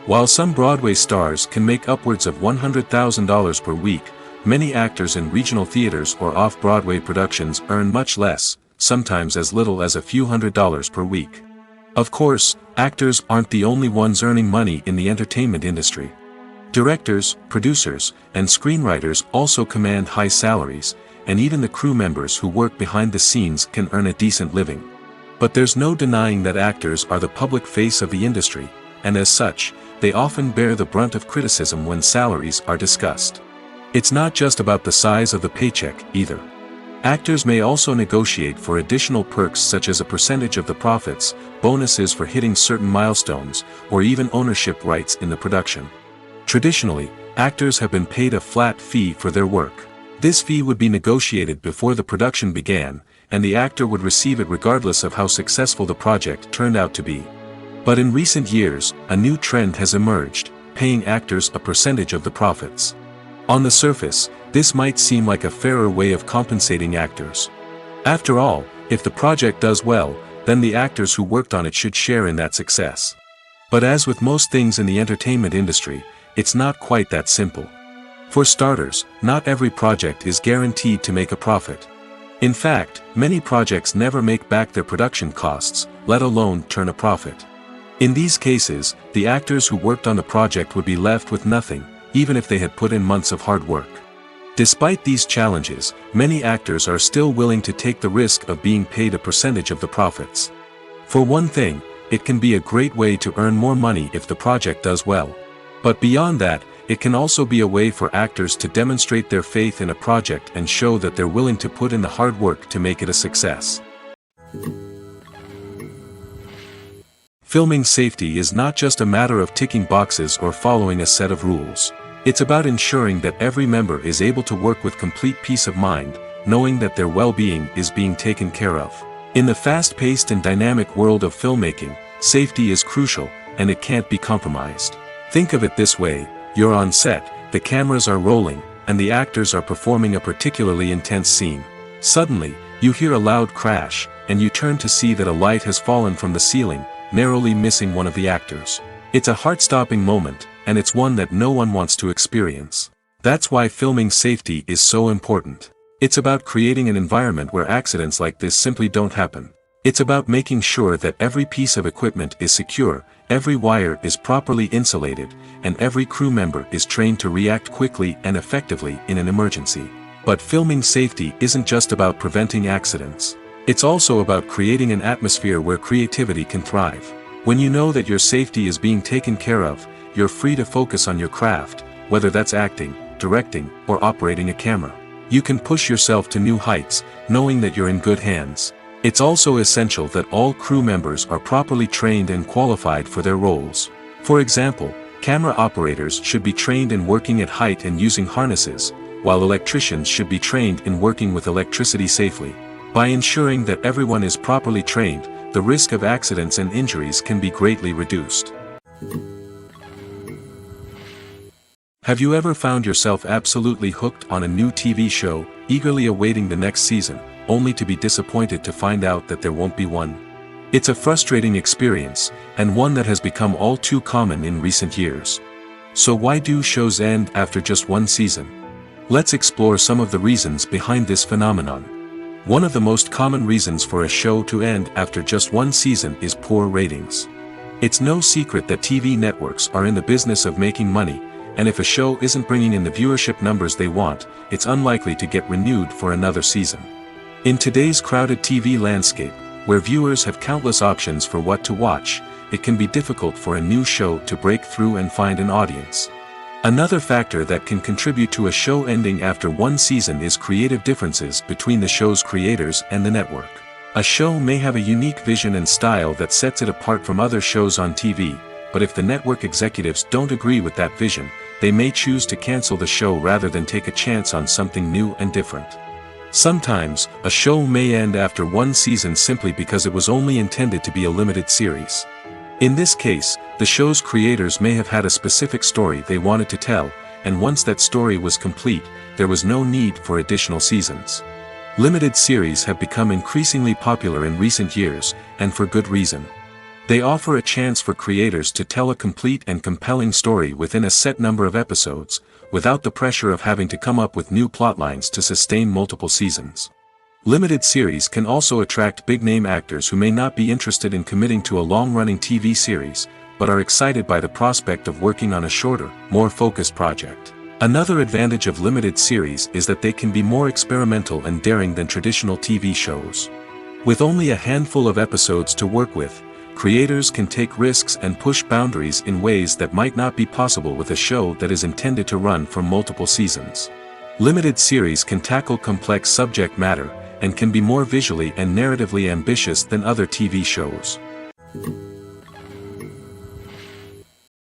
While some Broadway stars can make upwards of $100,000 per week, many actors in regional theaters or off-Broadway productions earn much less, sometimes as little as a few $100s per week. Of course, actors aren't the only ones earning money in the entertainment industry. Directors, producers, and screenwriters also command high salaries, and even the crew members who work behind the scenes can earn a decent living. But there's no denying that actors are the public face of the industry, and as such, they often bear the brunt of criticism when salaries are discussed. It's not just about the size of the paycheck, either. Actors may also negotiate for additional perks such as a percentage of the profits, bonuses for hitting certain milestones, or even ownership rights in the production. Traditionally, Actors have been paid a flat fee for their work. This fee would be negotiated before the production began, and the actor would receive it regardless of how successful the project turned out to be. But in recent years, a new trend has emerged, paying actors a percentage of the profits. On the surface, this might seem like a fairer way of compensating actors. After all, if the project does well, then the actors who worked on it should share in that success. But as with most things in the entertainment industry, it's not quite that simple. For starters, not every project is guaranteed to make a profit. In fact, many projects never make back their production costs, let alone turn a profit. In these cases, the actors who worked on the project would be left with nothing, even if they had put in months of hard work. Despite these challenges, many actors are still willing to take the risk of being paid a percentage of the profits. For one thing, it can be a great way to earn more money if the project does well. But beyond that, it can also be a way for actors to demonstrate their faith in a project and show that they're willing to put in the hard work to make it a success. Filming safety is not just a matter of ticking boxes or following a set of rules. It's about ensuring that every member is able to work with complete peace of mind, knowing that their well-being is being taken care of. In the fast-paced and dynamic world of filmmaking, safety is crucial, and it can't be compromised. Think of it this way: you're on set, the cameras are rolling, and the actors are performing a particularly intense scene. Suddenly, you hear a loud crash, and you turn to see that a light has fallen from the ceiling, narrowly missing one of the actors. It's a heart-stopping moment, and it's one that no one wants to experience. That's why filming safety is so important. It's about creating an environment where accidents like this simply don't happen. It's about making sure that every piece of equipment is secure, every wire is properly insulated, and every crew member is trained to react quickly and effectively in an emergency. But filming safety isn't just about preventing accidents. It's also about creating an atmosphere where creativity can thrive. When you know that your safety is being taken care of, you're free to focus on your craft, whether that's acting, directing, or operating a camera. You can push yourself to new heights, knowing that you're in good hands. It's also essential that all crew members are properly trained and qualified for their roles. For example, camera operators should be trained in working at height and using harnesses, while electricians should be trained in working with electricity safely. By ensuring that everyone is properly trained, the risk of accidents and injuries can be greatly reduced. Have you ever found yourself absolutely hooked on a new TV show, eagerly awaiting the next season, only to be disappointed to find out that there won't be one? It's a frustrating experience, and one that has become all too common in recent years. So why do shows end after just one season? Let's explore some of the reasons behind this phenomenon. One of the most common reasons for a show to end after just one season is poor ratings. It's no secret that TV networks are in the business of making money, and if a show isn't bringing in the viewership numbers they want, it's unlikely to get renewed for another season. In today's crowded TV landscape, where viewers have countless options for what to watch, it can be difficult for a new show to break through and find an audience. Another factor that can contribute to a show ending after one season is creative differences between the show's creators and the network. A show may have a unique vision and style that sets it apart from other shows on TV, but if the network executives don't agree with that vision, they may choose to cancel the show rather than take a chance on something new and different. Sometimes, a show may end after one season simply because it was only intended to be a limited series. In this case, the show's creators may have had a specific story they wanted to tell, and once that story was complete, there was no need for additional seasons. Limited series have become increasingly popular in recent years, and for good reason. They offer a chance for creators to tell a complete and compelling story within a set number of episodes, without the pressure of having to come up with new plotlines to sustain multiple seasons. Limited series can also attract big-name actors who may not be interested in committing to a long-running TV series, but are excited by the prospect of working on a shorter, more focused project. Another advantage of limited series is that they can be more experimental and daring than traditional TV shows. With only a handful of episodes to work with, creators can take risks and push boundaries in ways that might not be possible with a show that is intended to run for multiple seasons. Limited series can tackle complex subject matter, and can be more visually and narratively ambitious than other TV shows.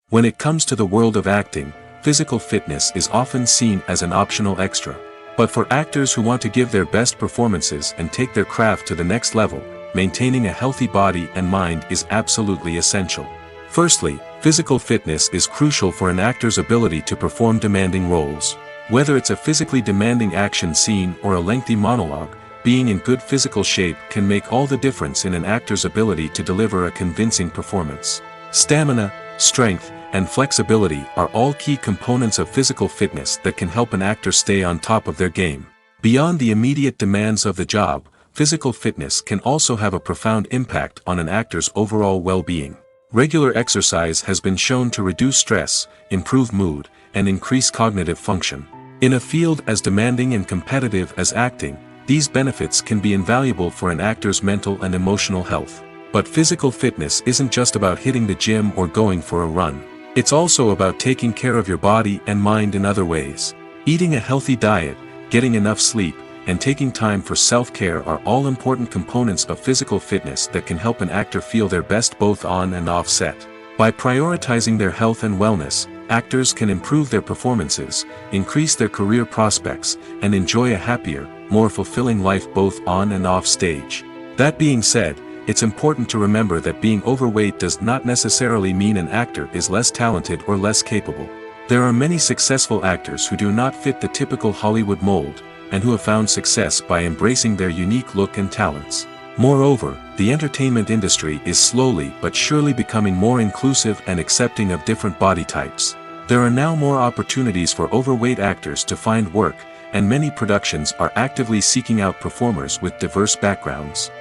When it comes to the world of acting, physical fitness is often seen as an optional extra. But for actors who want to give their best performances and take their craft to the next level, maintaining a healthy body and mind is absolutely essential. Firstly, physical fitness is crucial for an actor's ability to perform demanding roles. Whether it's a physically demanding action scene or a lengthy monologue, being in good physical shape can make all the difference in an actor's ability to deliver a convincing performance. Stamina, strength, and flexibility are all key components of physical fitness that can help an actor stay on top of their game. Beyond the immediate demands of the job, physical fitness can also have a profound impact on an actor's overall well-being. Regular exercise has been shown to reduce stress, improve mood, and increase cognitive function. In a field as demanding and competitive as acting, these benefits can be invaluable for an actor's mental and emotional health. But physical fitness isn't just about hitting the gym or going for a run. It's also about taking care of your body and mind in other ways. Eating a healthy diet, getting enough sleep, and taking time for self-care are all important components of physical fitness that can help an actor feel their best both on and off set. By prioritizing their health and wellness, actors can improve their performances, increase their career prospects, and enjoy a happier, more fulfilling life both on and off stage. That being said, it's important to remember that being overweight does not necessarily mean an actor is less talented or less capable. There are many successful actors who do not fit the typical Hollywood mold, and who have found success by embracing their unique look and talents. Moreover, the entertainment industry is slowly but surely becoming more inclusive and accepting of different body types. There are now more opportunities for overweight actors to find work, and many productions are actively seeking out performers with diverse backgrounds.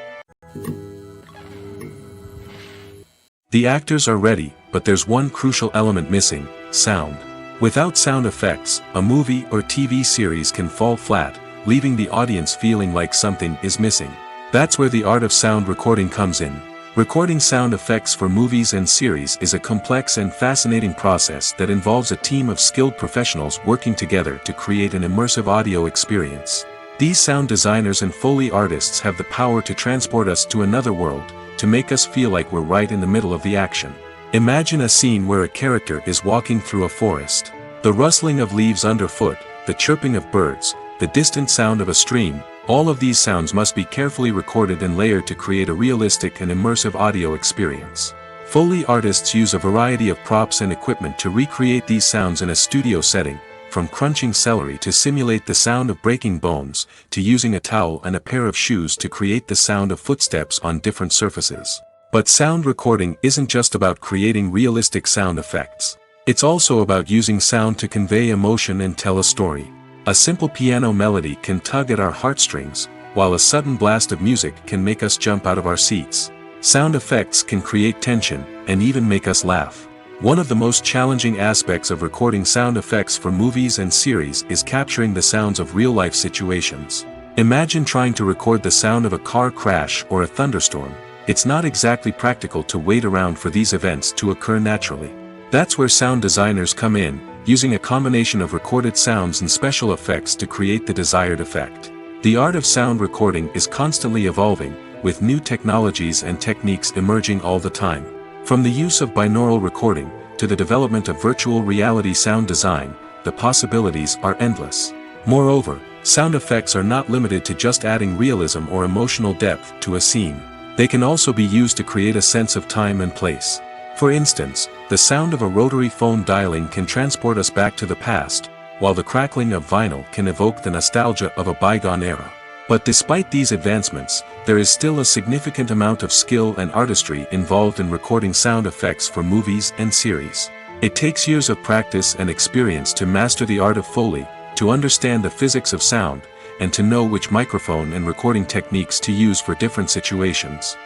The actors are ready, but there's one crucial element missing: sound. Without sound effects, a movie or TV series can fall flat, leaving the audience feeling like something is missing. That's where the art of sound recording comes in. Recording sound effects for movies and series is a complex and fascinating process that involves a team of skilled professionals working together to create an immersive audio experience. These sound designers and Foley artists have the power to transport us to another world, to make us feel like we're right in the middle of the action. Imagine a scene where a character is walking through a forest. The rustling of leaves underfoot, the chirping of birds, the distant sound of a stream, all of these sounds must be carefully recorded and layered to create a realistic and immersive audio experience. Foley artists use a variety of props and equipment to recreate these sounds in a studio setting, from crunching celery to simulate the sound of breaking bones, to using a towel and a pair of shoes to create the sound of footsteps on different surfaces. But sound recording isn't just about creating realistic sound effects. It's also about using sound to convey emotion and tell a story. A simple piano melody can tug at our heartstrings, while a sudden blast of music can make us jump out of our seats. Sound effects can create tension, and even make us laugh. One of the most challenging aspects of recording sound effects for movies and series is capturing the sounds of real-life situations. Imagine trying to record the sound of a car crash or a thunderstorm. It's not exactly practical to wait around for these events to occur naturally. That's where sound designers come in, using a combination of recorded sounds and special effects to create the desired effect. The art of sound recording is constantly evolving, with new technologies and techniques emerging all the time. From the use of binaural recording, to the development of virtual reality sound design, the possibilities are endless. Moreover, sound effects are not limited to just adding realism or emotional depth to a scene. They can also be used to create a sense of time and place. For instance, the sound of a rotary phone dialing can transport us back to the past, while the crackling of vinyl can evoke the nostalgia of a bygone era. But despite these advancements, there is still a significant amount of skill and artistry involved in recording sound effects for movies and series. It takes years of practice and experience to master the art of Foley, to understand the physics of sound, and to know which microphone and recording techniques to use for different situations.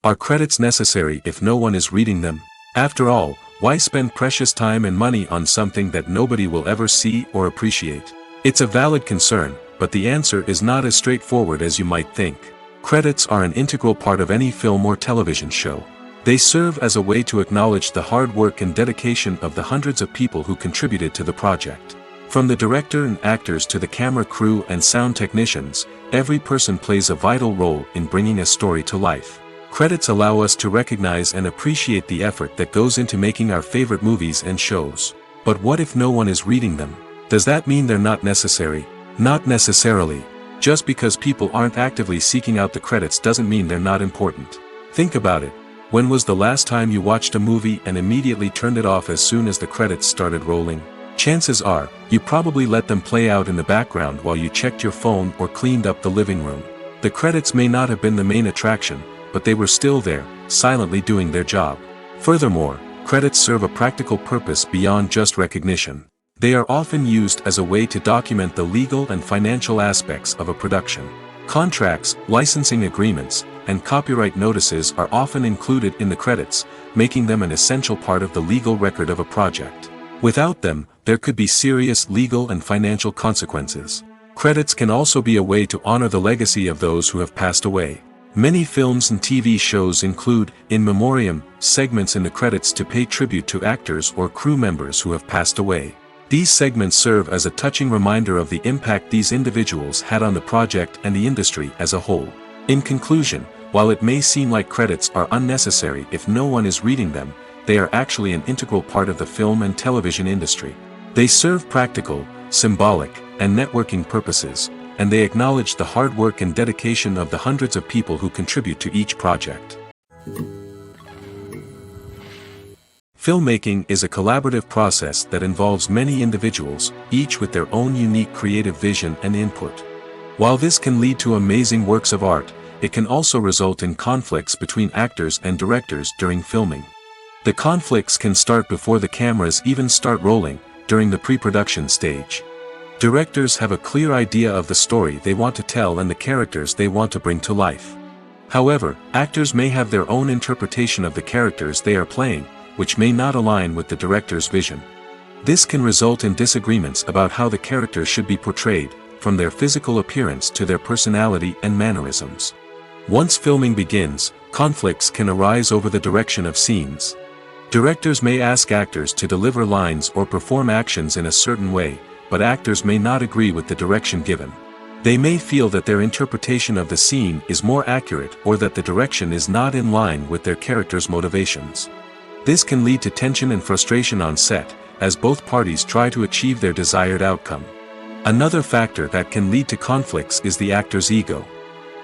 Are credits necessary if no one is reading them? After all, why spend precious time and money on something that nobody will ever see or appreciate? It's a valid concern, but the answer is not as straightforward as you might think. Credits are an integral part of any film or television show. They serve as a way to acknowledge the hard work and dedication of the hundreds of people who contributed to the project. From the director and actors to the camera crew and sound technicians, every person plays a vital role in bringing a story to life. Credits allow us to recognize and appreciate the effort that goes into making our favorite movies and shows. But what if no one is reading them? Does that mean they're not necessary? Not necessarily. Just because people aren't actively seeking out the credits doesn't mean they're not important. Think about it. When was the last time you watched a movie and immediately turned it off as soon as the credits started rolling? Chances are, you probably let them play out in the background while you checked your phone or cleaned up the living room. The credits may not have been the main attraction, but they were still there, silently doing their job. Furthermore, credits serve a practical purpose beyond just recognition. They are often used as a way to document the legal and financial aspects of a production. Contracts, licensing agreements, and copyright notices are often included in the credits, making them an essential part of the legal record of a project. Without them, there could be serious legal and financial consequences. Credits can also be a way to honor the legacy of those who have passed away. Many films and TV shows include, in memoriam, segments in the credits to pay tribute to actors or crew members who have passed away. These segments serve as a touching reminder of the impact these individuals had on the project and the industry as a whole. In conclusion, while it may seem like credits are unnecessary if no one is reading them, they are actually an integral part of the film and television industry. They serve practical, symbolic, and networking purposes, and they acknowledge the hard work and dedication of the hundreds of people who contribute to each project. Filmmaking is a collaborative process that involves many individuals, each with their own unique creative vision and input. While this can lead to amazing works of art, it can also result in conflicts between actors and directors during filming. The conflicts can start before the cameras even start rolling, during the pre-production stage. Directors have a clear idea of the story they want to tell and the characters they want to bring to life. However, actors may have their own interpretation of the characters they are playing, which may not align with the director's vision. This can result in disagreements about how the characters should be portrayed, from their physical appearance to their personality and mannerisms. Once filming begins, conflicts can arise over the direction of scenes. Directors may ask actors to deliver lines or perform actions in a certain way, but actors may not agree with the direction given. They may feel that their interpretation of the scene is more accurate or that the direction is not in line with their character's motivations. This can lead to tension and frustration on set, as both parties try to achieve their desired outcome. Another factor that can lead to conflicts is the actor's ego.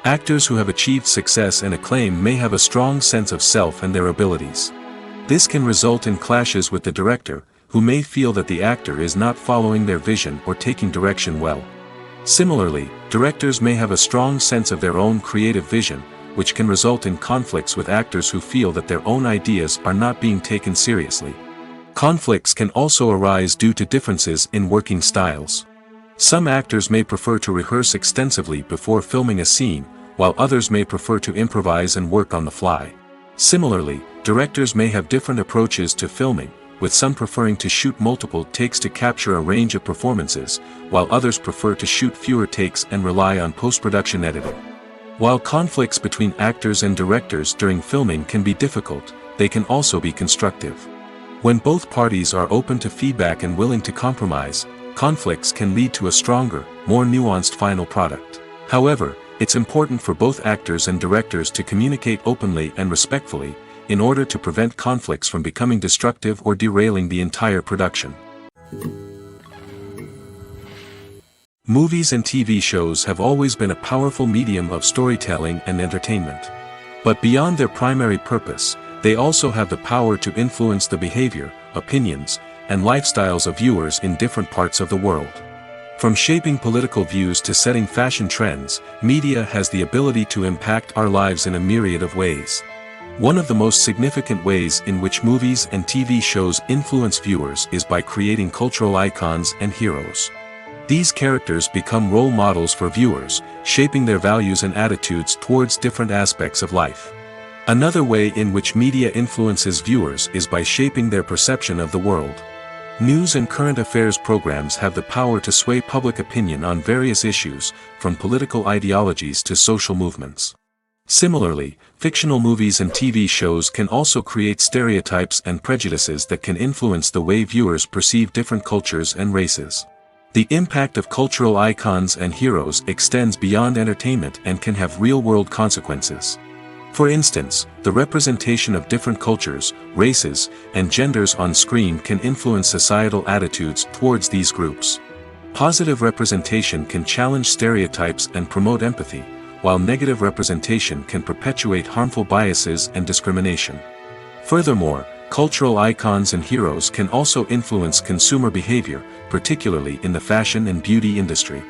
Actors who have achieved success and acclaim may have a strong sense of self and their abilities. This can result in clashes with the director, who may feel that the actor is not following their vision or taking direction well. Similarly, directors may have a strong sense of their own creative vision, which can result in conflicts with actors who feel that their own ideas are not being taken seriously. Conflicts can also arise due to differences in working styles. Some actors may prefer to rehearse extensively before filming a scene, while others may prefer to improvise and work on the fly. Similarly, directors may have different approaches to filming, with some preferring to shoot multiple takes to capture a range of performances, while others prefer to shoot fewer takes and rely on post-production editing. While conflicts between actors and directors during filming can be difficult, they can also be constructive. When both parties are open to feedback and willing to compromise, conflicts can lead to a stronger, more nuanced final product. However, it's important for both actors and directors to communicate openly and respectfully, in order to prevent conflicts from becoming destructive or derailing the entire production. Movies and TV shows have always been a powerful medium of storytelling and entertainment. But beyond their primary purpose, they also have the power to influence the behavior, opinions, and lifestyles of viewers in different parts of the world. From shaping political views to setting fashion trends, media has the ability to impact our lives in a myriad of ways. One of the most significant ways in which movies and TV shows influence viewers is by creating cultural icons and heroes. These characters become role models for viewers, shaping their values and attitudes towards different aspects of life. Another way in which media influences viewers is by shaping their perception of the world. News and current affairs programs have the power to sway public opinion on various issues, from political ideologies to social movements. Similarly, fictional movies and TV shows can also create stereotypes and prejudices that can influence the way viewers perceive different cultures and races. The impact of cultural icons and heroes extends beyond entertainment and can have real-world consequences. For instance, the representation of different cultures, races, and genders on screen can influence societal attitudes towards these groups. Positive representation can challenge stereotypes and promote empathy, while negative representation can perpetuate harmful biases and discrimination. Furthermore, cultural icons and heroes can also influence consumer behavior, particularly in the fashion and beauty industry.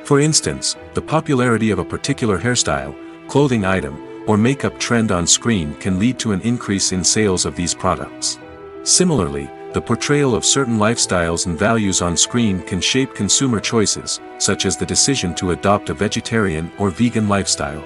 For instance, the popularity of a particular hairstyle, clothing item, or makeup trend on screen can lead to an increase in sales of these products. Similarly, the portrayal of certain lifestyles and values on screen can shape consumer choices, such as the decision to adopt a vegetarian or vegan lifestyle.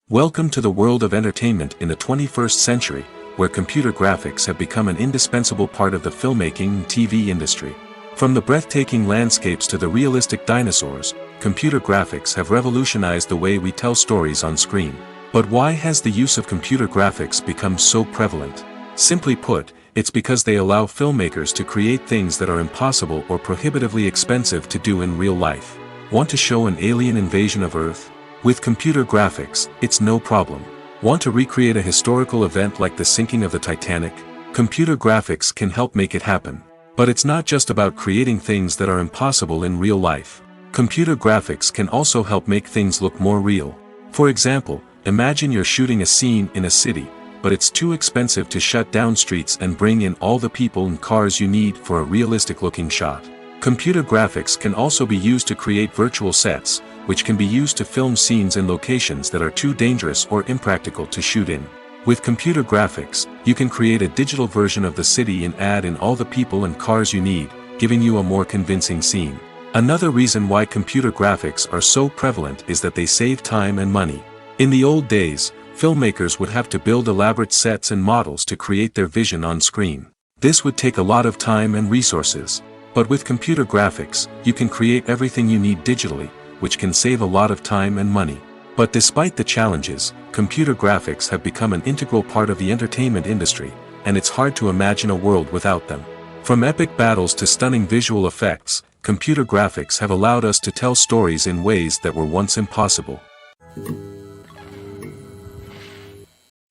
Welcome to the world of entertainment in the 21st century, where computer graphics have become an indispensable part of the filmmaking and TV industry. From the breathtaking landscapes to the realistic dinosaurs, computer graphics have revolutionized the way we tell stories on screen. But why has the use of computer graphics become so prevalent? Simply put, it's because they allow filmmakers to create things that are impossible or prohibitively expensive to do in real life. Want to show an alien invasion of Earth? With computer graphics, it's no problem. Want to recreate a historical event like the sinking of the Titanic? Computer graphics can help make it happen. But it's not just about creating things that are impossible in real life. Computer graphics can also help make things look more real. For example, imagine you're shooting a scene in a city, but it's too expensive to shut down streets and bring in all the people and cars you need for a realistic-looking shot. Computer graphics can also be used to create virtual sets, which can be used to film scenes in locations that are too dangerous or impractical to shoot in. With computer graphics, you can create a digital version of the city and add in all the people and cars you need, giving you a more convincing scene. Another reason why computer graphics are so prevalent is that they save time and money. In the old days, filmmakers would have to build elaborate sets and models to create their vision on screen. This would take a lot of time and resources. But with computer graphics, you can create everything you need digitally, which can save a lot of time and money. But despite the challenges, computer graphics have become an integral part of the entertainment industry, and it's hard to imagine a world without them. From epic battles to stunning visual effects, computer graphics have allowed us to tell stories in ways that were once impossible.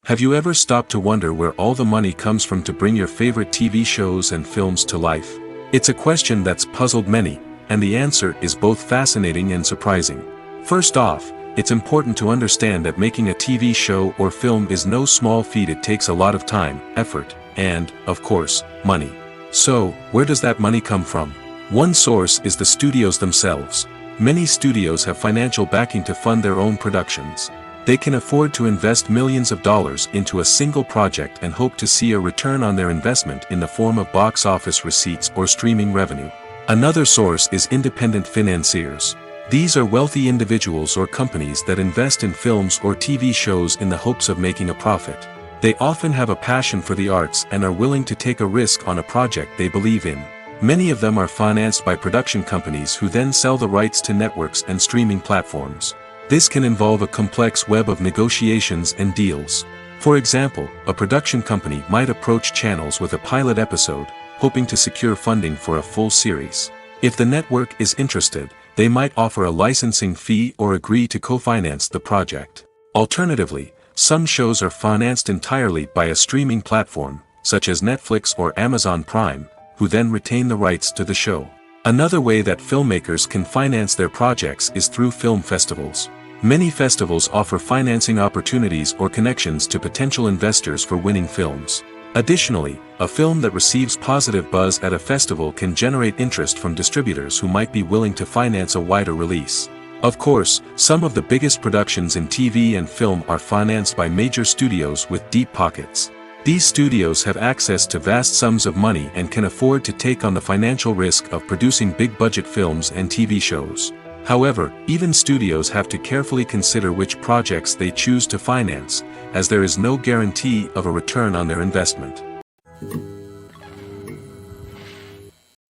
Have you ever stopped to wonder where all the money comes from to bring your favorite TV shows and films to life? It's a question that's puzzled many, and the answer is both fascinating and surprising. First off, it's important to understand that making a TV show or film is no small feat. It takes a lot of time, effort, and, of course, money. So, where does that money come from? One source is the studios themselves. Many studios have financial backing to fund their own productions. They can afford to invest millions of dollars into a single project and hope to see a return on their investment in the form of box office receipts or streaming revenue. Another source is independent financiers. These are wealthy individuals or companies that invest in films or TV shows in the hopes of making a profit. They often have a passion for the arts and are willing to take a risk on a project they believe in. Many of them are financed by production companies who then sell the rights to networks and streaming platforms. This can involve a complex web of negotiations and deals. For example, a production company might approach channels with a pilot episode, hoping to secure funding for a full series. If the network is interested, they might offer a licensing fee or agree to co-finance the project. Alternatively, some shows are financed entirely by a streaming platform, such as Netflix or Amazon Prime, who then retain the rights to the show. Another way that filmmakers can finance their projects is through film festivals. Many festivals offer financing opportunities or connections to potential investors for winning films. Additionally, a film that receives positive buzz at a festival can generate interest from distributors who might be willing to finance a wider release. Of course, some of the biggest productions in TV and film are financed by major studios with deep pockets. These studios have access to vast sums of money and can afford to take on the financial risk of producing big-budget films and TV shows. However, even studios have to carefully consider which projects they choose to finance, as there is no guarantee of a return on their investment.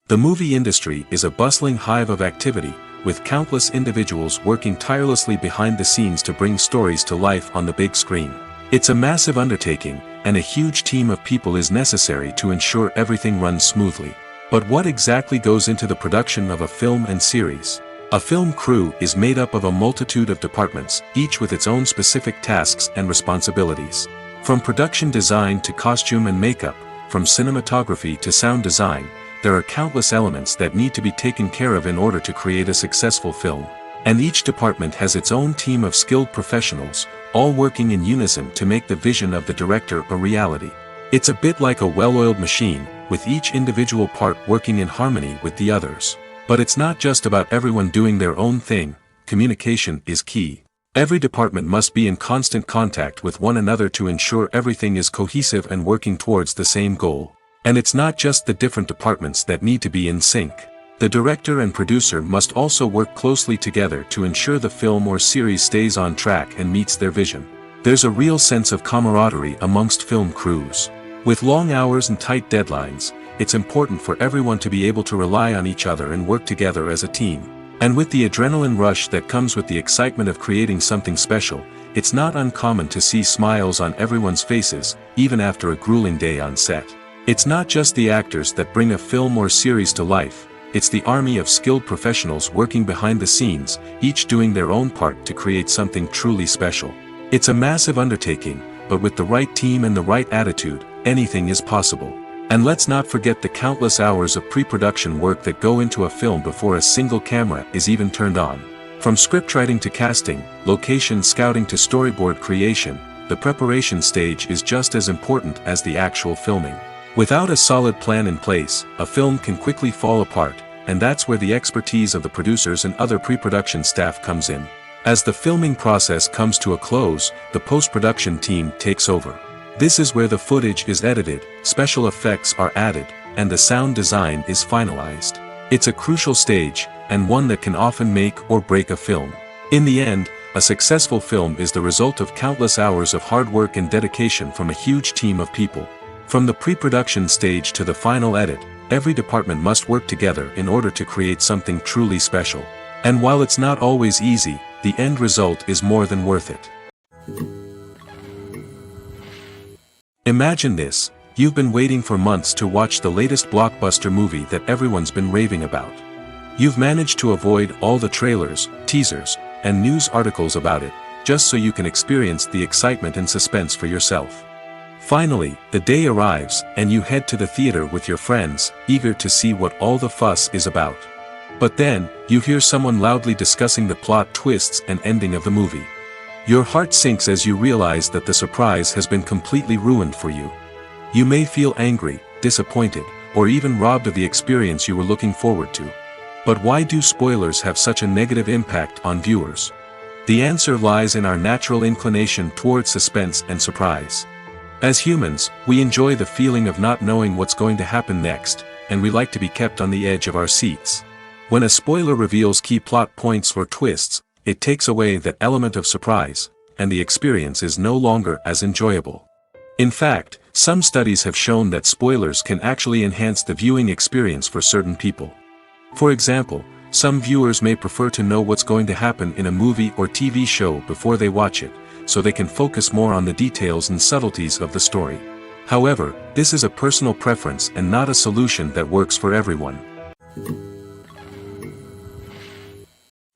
The movie industry is a bustling hive of activity, with countless individuals working tirelessly behind the scenes to bring stories to life on the big screen. It's a massive undertaking, and a huge team of people is necessary to ensure everything runs smoothly. But what exactly goes into the production of a film and series? A film crew is made up of a multitude of departments, each with its own specific tasks and responsibilities. From production design to costume and makeup, from cinematography to sound design, there are countless elements that need to be taken care of in order to create a successful film. And each department has its own team of skilled professionals, all working in unison to make the vision of the director a reality. It's a bit like a well-oiled machine, with each individual part working in harmony with the others. But it's not just about everyone doing their own thing. Communication is key. Every department must be in constant contact with one another to ensure everything is cohesive and working towards the same goal. And it's not just the different departments that need to be in sync. The director and producer must also work closely together to ensure the film or series stays on track and meets their vision. There's a real sense of camaraderie amongst film crews. With long hours and tight deadlines, it's important for everyone to be able to rely on each other and work together as a team. And with the adrenaline rush that comes with the excitement of creating something special, it's not uncommon to see smiles on everyone's faces, even after a grueling day on set. It's not just the actors that bring a film or series to life. It's the army of skilled professionals working behind the scenes, each doing their own part to create something truly special. It's a massive undertaking, but with the right team and the right attitude, anything is possible. And let's not forget the countless hours of pre-production work that go into a film before a single camera is even turned on. From scriptwriting to casting, location scouting to storyboard creation, the preparation stage is just as important as the actual filming. Without a solid plan in place, a film can quickly fall apart, and that's where the expertise of the producers and other pre-production staff comes in. As the filming process comes to a close, the post-production team takes over. This is where the footage is edited, special effects are added, and the sound design is finalized. It's a crucial stage, and one that can often make or break a film. In the end, a successful film is the result of countless hours of hard work and dedication from a huge team of people. From the pre-production stage to the final edit, every department must work together in order to create something truly special. And while it's not always easy, the end result is more than worth it. Imagine this: you've been waiting for months to watch the latest blockbuster movie that everyone's been raving about. You've managed to avoid all the trailers, teasers, and news articles about it, just so you can experience the excitement and suspense for yourself. Finally, the day arrives, and you head to the theater with your friends, eager to see what all the fuss is about. But then, you hear someone loudly discussing the plot twists and ending of the movie. Your heart sinks as you realize that the surprise has been completely ruined for you. You may feel angry, disappointed, or even robbed of the experience you were looking forward to. But why do spoilers have such a negative impact on viewers? The answer lies in our natural inclination toward suspense and surprise. As humans, we enjoy the feeling of not knowing what's going to happen next, and we like to be kept on the edge of our seats. When a spoiler reveals key plot points or twists, it takes away that element of surprise, and the experience is no longer as enjoyable. In fact, some studies have shown that spoilers can actually enhance the viewing experience for certain people. For example, some viewers may prefer to know what's going to happen in a movie or TV show before they watch it, so they can focus more on the details and subtleties of the story. However, this is a personal preference and not a solution that works for everyone.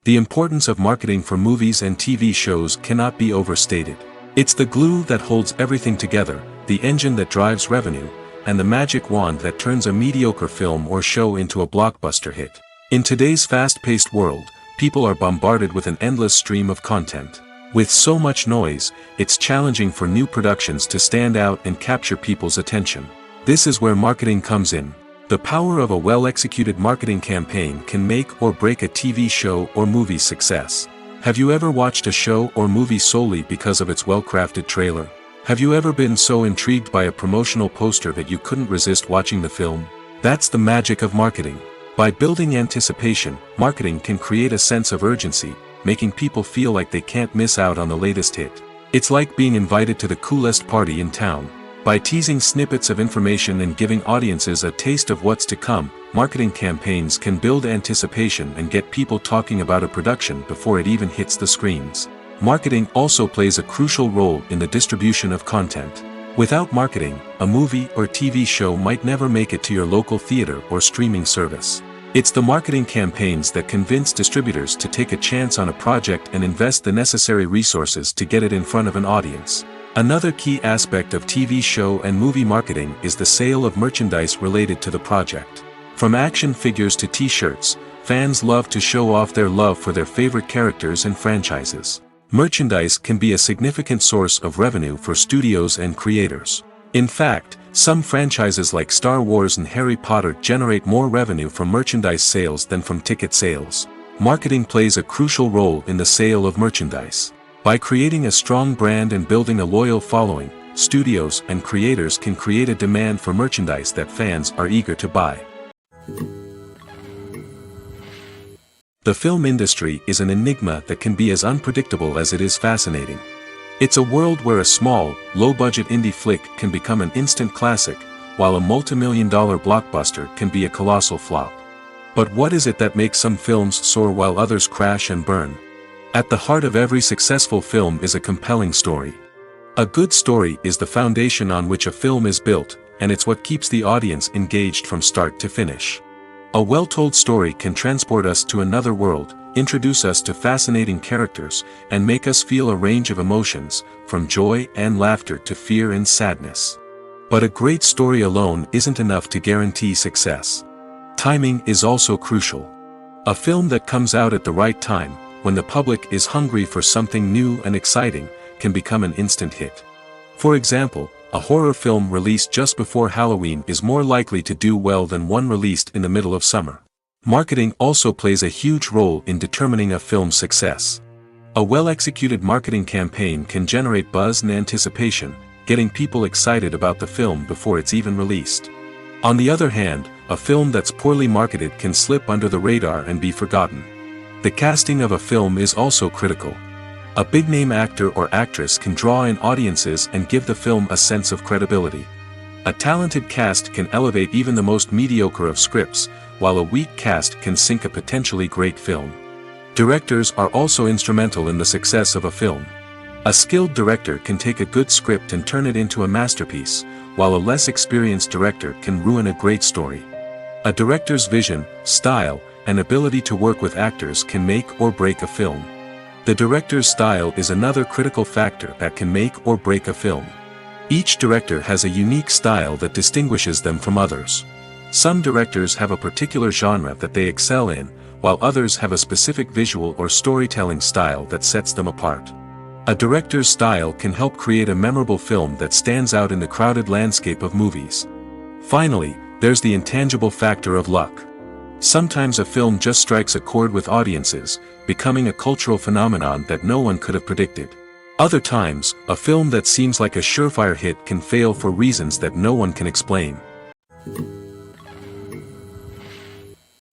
The importance of marketing for movies and TV shows cannot be overstated. It's the glue that holds everything together, the engine that drives revenue, and the magic wand that turns a mediocre film or show into a blockbuster hit. In today's fast-paced world, people are bombarded with an endless stream of content. With so much noise, it's challenging for new productions to stand out and capture people's attention. This is where marketing comes in. The power of a well-executed marketing campaign can make or break a TV show or movie's success. Have you ever watched a show or movie solely because of its well-crafted trailer? Have you ever been so intrigued by a promotional poster that you couldn't resist watching the film? That's the magic of marketing. By building anticipation, marketing can create a sense of urgency, making people feel like they can't miss out on the latest hit. It's like being invited to the coolest party in town. By teasing snippets of information and giving audiences a taste of what's to come, marketing campaigns can build anticipation and get people talking about a production before it even hits the screens. Marketing also plays a crucial role in the distribution of content. Without marketing, a movie or TV show might never make it to your local theater or streaming service. It's the marketing campaigns that convince distributors to take a chance on a project and invest the necessary resources to get it in front of an audience. Another key aspect of TV show and movie marketing is the sale of merchandise related to the project. From action figures to t-shirts, fans love to show off their love for their favorite characters and franchises. Merchandise can be a significant source of revenue for studios and creators. In fact, some franchises like Star Wars and Harry Potter generate more revenue from merchandise sales than from ticket sales. Marketing plays a crucial role in the sale of merchandise. By creating a strong brand and building a loyal following, studios and creators can create a demand for merchandise that fans are eager to buy. The film industry is an enigma that can be as unpredictable as it is fascinating. It's a world where a small, low-budget indie flick can become an instant classic, while a multi-million-dollar blockbuster can be a colossal flop. But what is it that makes some films soar while others crash and burn? At the heart of every successful film is a compelling story. A good story is the foundation on which a film is built, and it's what keeps the audience engaged from start to finish. A well-told story can transport us to another world, introduce us to fascinating characters, and make us feel a range of emotions, from joy and laughter to fear and sadness. But a great story alone isn't enough to guarantee success. Timing is also crucial. A film that comes out at the right time, when the public is hungry for something new and exciting, can become an instant hit. For example, a horror film released just before Halloween is more likely to do well than one released in the middle of summer. Marketing also plays a huge role in determining a film's success. A well-executed marketing campaign can generate buzz and anticipation, getting people excited about the film before it's even released. On the other hand, a film that's poorly marketed can slip under the radar and be forgotten. The casting of a film is also critical. A big-name actor or actress can draw in audiences and give the film a sense of credibility. A talented cast can elevate even the most mediocre of scripts, while a weak cast can sink a potentially great film. Directors are also instrumental in the success of a film. A skilled director can take a good script and turn it into a masterpiece, while a less experienced director can ruin a great story. A director's vision, style, and ability to work with actors can make or break a film. The director's style is another critical factor that can make or break a film. Each director has a unique style that distinguishes them from others. Some directors have a particular genre that they excel in, while others have a specific visual or storytelling style that sets them apart. A director's style can help create a memorable film that stands out in the crowded landscape of movies. Finally, there's the intangible factor of luck. Sometimes a film just strikes a chord with audiences, becoming a cultural phenomenon that no one could have predicted. Other times, a film that seems like a surefire hit can fail for reasons that no one can explain.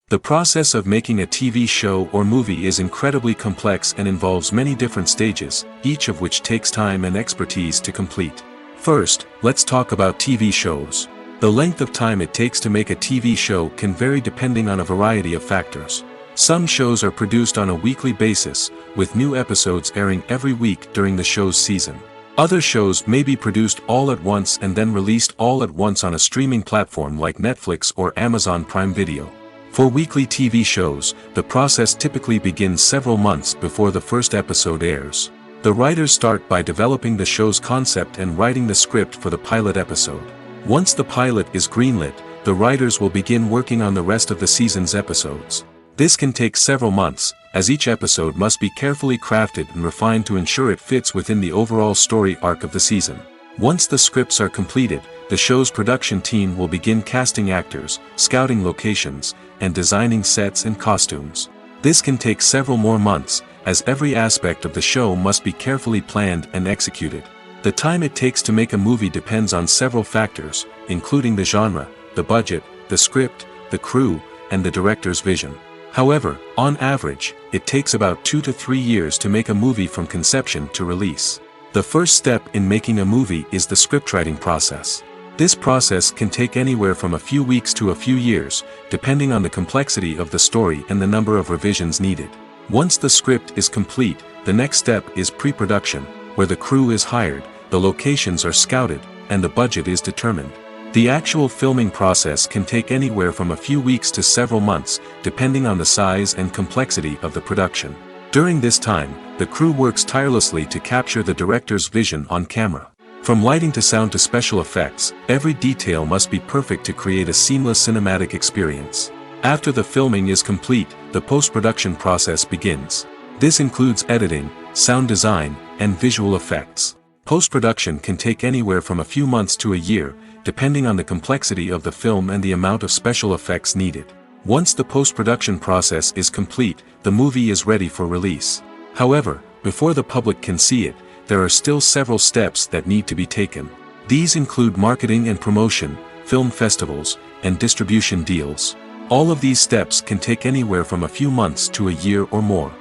The process of making a TV show or movie is incredibly complex and involves many different stages, each of which takes time and expertise to complete. First, let's talk about TV shows. The length of time it takes to make a TV show can vary depending on a variety of factors. Some shows are produced on a weekly basis, with new episodes airing every week during the show's season. Other shows may be produced all at once and then released all at once on a streaming platform like Netflix or Amazon Prime Video. For weekly TV shows, the process typically begins several months before the first episode airs. The writers start by developing the show's concept and writing the script for the pilot episode. Once the pilot is greenlit, the writers will begin working on the rest of the season's episodes. This can take several months, as each episode must be carefully crafted and refined to ensure it fits within the overall story arc of the season. Once the scripts are completed, the show's production team will begin casting actors, scouting locations, and designing sets and costumes. This can take several more months, as every aspect of the show must be carefully planned and executed. The time it takes to make a movie depends on several factors, including the genre, the budget, the script, the crew, and the director's vision. However, on average, it takes about 2 to 3 years to make a movie from conception to release. The first step in making a movie is the scriptwriting process. This process can take anywhere from a few weeks to a few years, depending on the complexity of the story and the number of revisions needed. Once the script is complete, the next step is pre-production, where the crew is hired, the locations are scouted, and the budget is determined. The actual filming process can take anywhere from a few weeks to several months, depending on the size and complexity of the production. During this time, the crew works tirelessly to capture the director's vision on camera. From lighting to sound to special effects, every detail must be perfect to create a seamless cinematic experience. After the filming is complete, the post-production process begins. This includes editing, sound design, and visual effects. Post-production can take anywhere from a few months to a year, depending on the complexity of the film and the amount of special effects needed. Once the post-production process is complete, the movie is ready for release. However, before the public can see it, there are still several steps that need to be taken. These include marketing and promotion, film festivals, and distribution deals. All of these steps can take anywhere from a few months to a year or more.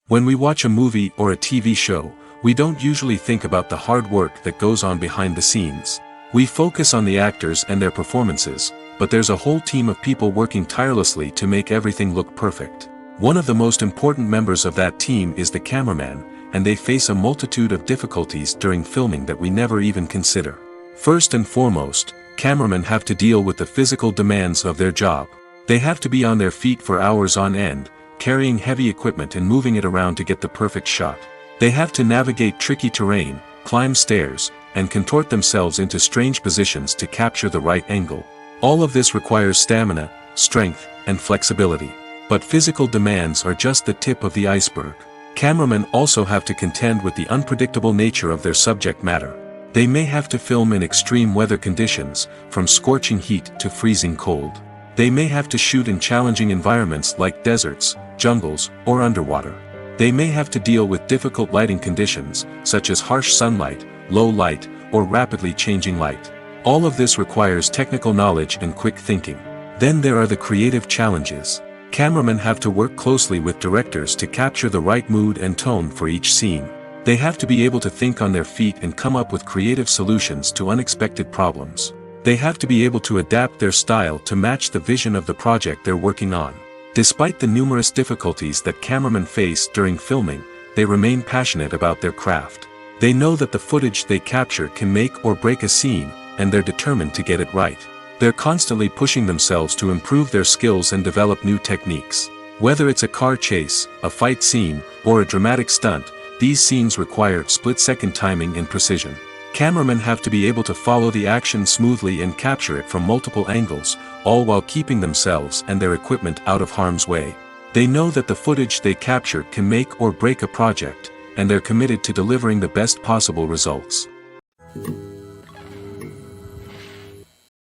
When we watch a movie or a TV show, we don't usually think about the hard work that goes on behind the scenes. We focus on the actors and their performances, but there's a whole team of people working tirelessly to make everything look perfect. One of the most important members of that team is the cameraman, and they face a multitude of difficulties during filming that we never even consider. First and foremost, cameramen have to deal with the physical demands of their job. They have to be on their feet for hours on end, carrying heavy equipment and moving it around to get the perfect shot. They have to navigate tricky terrain, climb stairs, and contort themselves into strange positions to capture the right angle. All of this requires stamina, strength, and flexibility. But physical demands are just the tip of the iceberg. Cameramen also have to contend with the unpredictable nature of their subject matter. They may have to film in extreme weather conditions, from scorching heat to freezing cold. They may have to shoot in challenging environments like deserts, jungles, or underwater. They may have to deal with difficult lighting conditions, such as harsh sunlight, low light, or rapidly changing light. All of this requires technical knowledge and quick thinking. Then there are the creative challenges. Cameramen have to work closely with directors to capture the right mood and tone for each scene. They have to be able to think on their feet and come up with creative solutions to unexpected problems. They have to be able to adapt their style to match the vision of the project they're working on. Despite the numerous difficulties that cameramen face during filming, they remain passionate about their craft. They know that the footage they capture can make or break a scene, and they're determined to get it right. They're constantly pushing themselves to improve their skills and develop new techniques. Whether it's a car chase, a fight scene, or a dramatic stunt, these scenes require split-second timing and precision. Cameramen have to be able to follow the action smoothly and capture it from multiple angles, all while keeping themselves and their equipment out of harm's way. They know that the footage they capture can make or break a project, and they're committed to delivering the best possible results.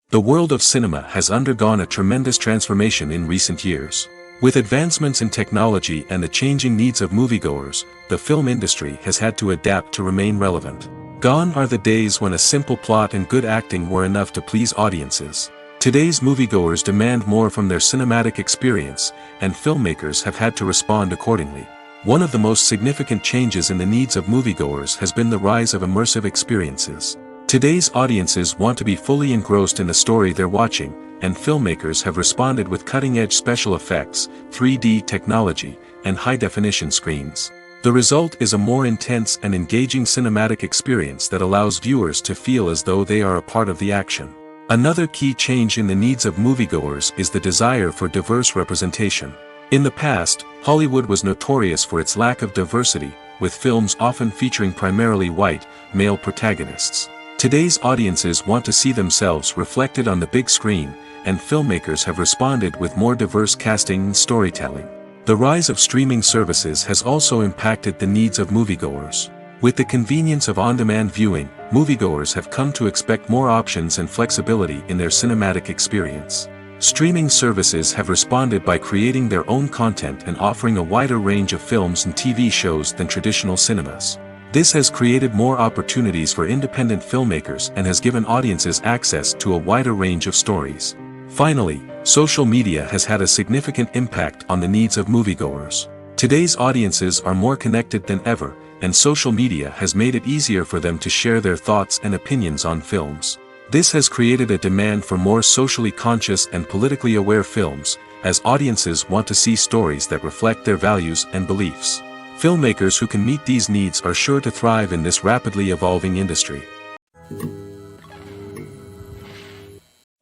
The world of cinema has undergone a tremendous transformation in recent years. With advancements in technology and the changing needs of moviegoers, the film industry has had to adapt to remain relevant. Gone are the days when a simple plot and good acting were enough to please audiences. Today's moviegoers demand more from their cinematic experience, and filmmakers have had to respond accordingly. One of the most significant changes in the needs of moviegoers has been the rise of immersive experiences. Today's audiences want to be fully engrossed in the story they're watching, and filmmakers have responded with cutting-edge special effects, 3D technology, and high-definition screens. The result is a more intense and engaging cinematic experience that allows viewers to feel as though they are a part of the action. Another key change in the needs of moviegoers is the desire for diverse representation. In the past, Hollywood was notorious for its lack of diversity, with films often featuring primarily white, male protagonists. Today's audiences want to see themselves reflected on the big screen, and filmmakers have responded with more diverse casting and storytelling. The rise of streaming services has also impacted the needs of moviegoers. With the convenience of on-demand viewing, moviegoers have come to expect more options and flexibility in their cinematic experience. Streaming services have responded by creating their own content and offering a wider range of films and TV shows than traditional cinemas. This has created more opportunities for independent filmmakers and has given audiences access to a wider range of stories. Finally, social media has had a significant impact on the needs of moviegoers. Today's audiences are more connected than ever, and social media has made it easier for them to share their thoughts and opinions on films. This has created a demand for more socially conscious and politically aware films, as audiences want to see stories that reflect their values and beliefs. Filmmakers who can meet these needs are sure to thrive in this rapidly evolving industry.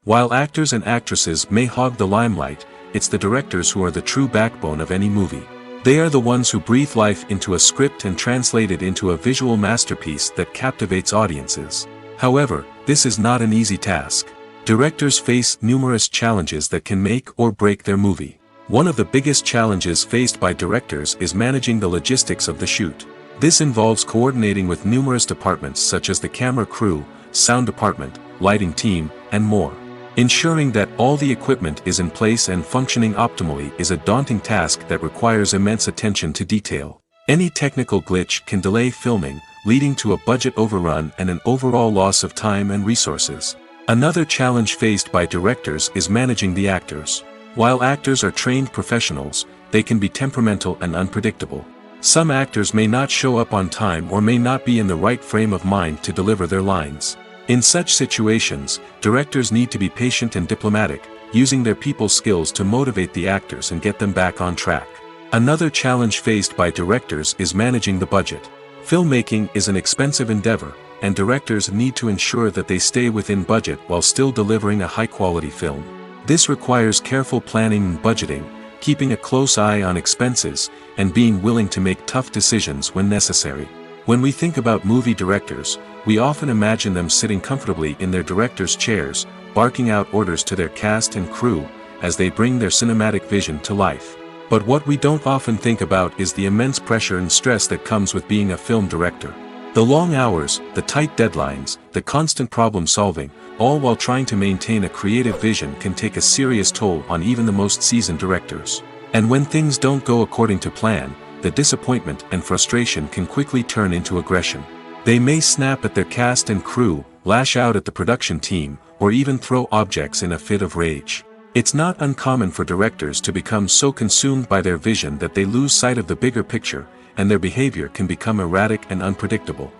While actors and actresses may hog the limelight, it's the directors who are the true backbone of any movie. They are the ones who breathe life into a script and translate it into a visual masterpiece that captivates audiences. However, this is not an easy task. Directors face numerous challenges that can make or break their movie. One of the biggest challenges faced by directors is managing the logistics of the shoot. This involves coordinating with numerous departments such as the camera crew, sound department, lighting team, and more. Ensuring that all the equipment is in place and functioning optimally is a daunting task that requires immense attention to detail. Any technical glitch can delay filming, leading to a budget overrun and an overall loss of time and resources. Another challenge faced by directors is managing the actors. While actors are trained professionals, they can be temperamental and unpredictable. Some actors may not show up on time or may not be in the right frame of mind to deliver their lines. In such situations, directors need to be patient and diplomatic, using their people skills to motivate the actors and get them back on track. Another challenge faced by directors is managing the budget. Filmmaking is an expensive endeavor, and directors need to ensure that they stay within budget while still delivering a high-quality film. This requires careful planning and budgeting, keeping a close eye on expenses, and being willing to make tough decisions when necessary. When we think about movie directors, we often imagine them sitting comfortably in their director's chairs, barking out orders to their cast and crew, as they bring their cinematic vision to life. But what we don't often think about is the immense pressure and stress that comes with being a film director. The long hours, the tight deadlines, the constant problem solving, all while trying to maintain a creative vision can take a serious toll on even the most seasoned directors. And when things don't go according to plan, the disappointment and frustration can quickly turn into aggression. They may snap at their cast and crew, lash out at the production team, or even throw objects in a fit of rage. It's not uncommon for directors to become so consumed by their vision that they lose sight of the bigger picture, and their behavior can become erratic and unpredictable.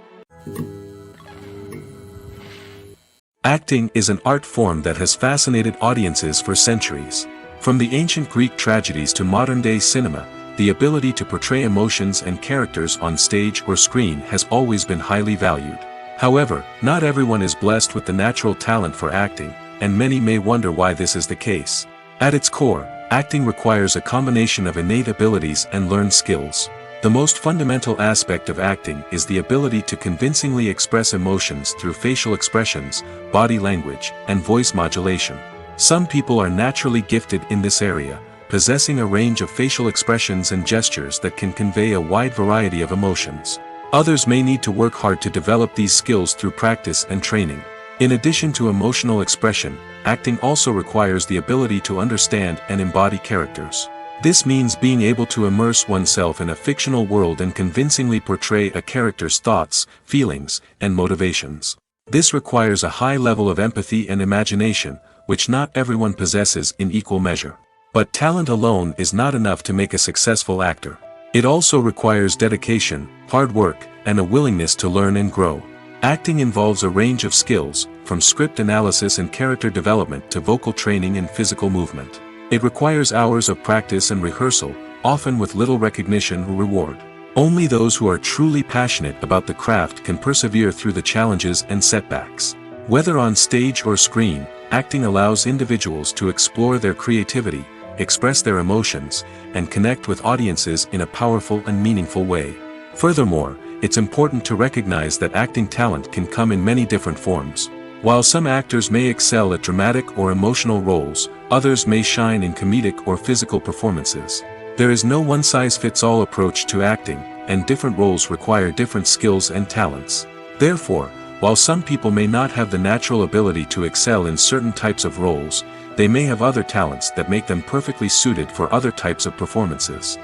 Acting is an art form that has fascinated audiences for centuries. From the ancient Greek tragedies to modern-day cinema, the ability to portray emotions and characters on stage or screen has always been highly valued. However, not everyone is blessed with the natural talent for acting, and many may wonder why this is the case. At its core, acting requires a combination of innate abilities and learned skills. The most fundamental aspect of acting is the ability to convincingly express emotions through facial expressions, body language, and voice modulation. Some people are naturally gifted in this area, possessing a range of facial expressions and gestures that can convey a wide variety of emotions. Others may need to work hard to develop these skills through practice and training. In addition to emotional expression, acting also requires the ability to understand and embody characters. This means being able to immerse oneself in a fictional world and convincingly portray a character's thoughts, feelings, and motivations. This requires a high level of empathy and imagination, which not everyone possesses in equal measure. But talent alone is not enough to make a successful actor. It also requires dedication, hard work, and a willingness to learn and grow. Acting involves a range of skills, from script analysis and character development to vocal training and physical movement. It requires hours of practice and rehearsal, often with little recognition or reward. Only those who are truly passionate about the craft can persevere through the challenges and setbacks. Whether on stage or screen, acting allows individuals to explore their creativity, express their emotions, and connect with audiences in a powerful and meaningful way. Furthermore, it's important to recognize that acting talent can come in many different forms. While some actors may excel at dramatic or emotional roles, others may shine in comedic or physical performances. There is no one-size-fits-all approach to acting, and different roles require different skills and talents. Therefore, while some people may not have the natural ability to excel in certain types of roles, they may have other talents that make them perfectly suited for other types of performances.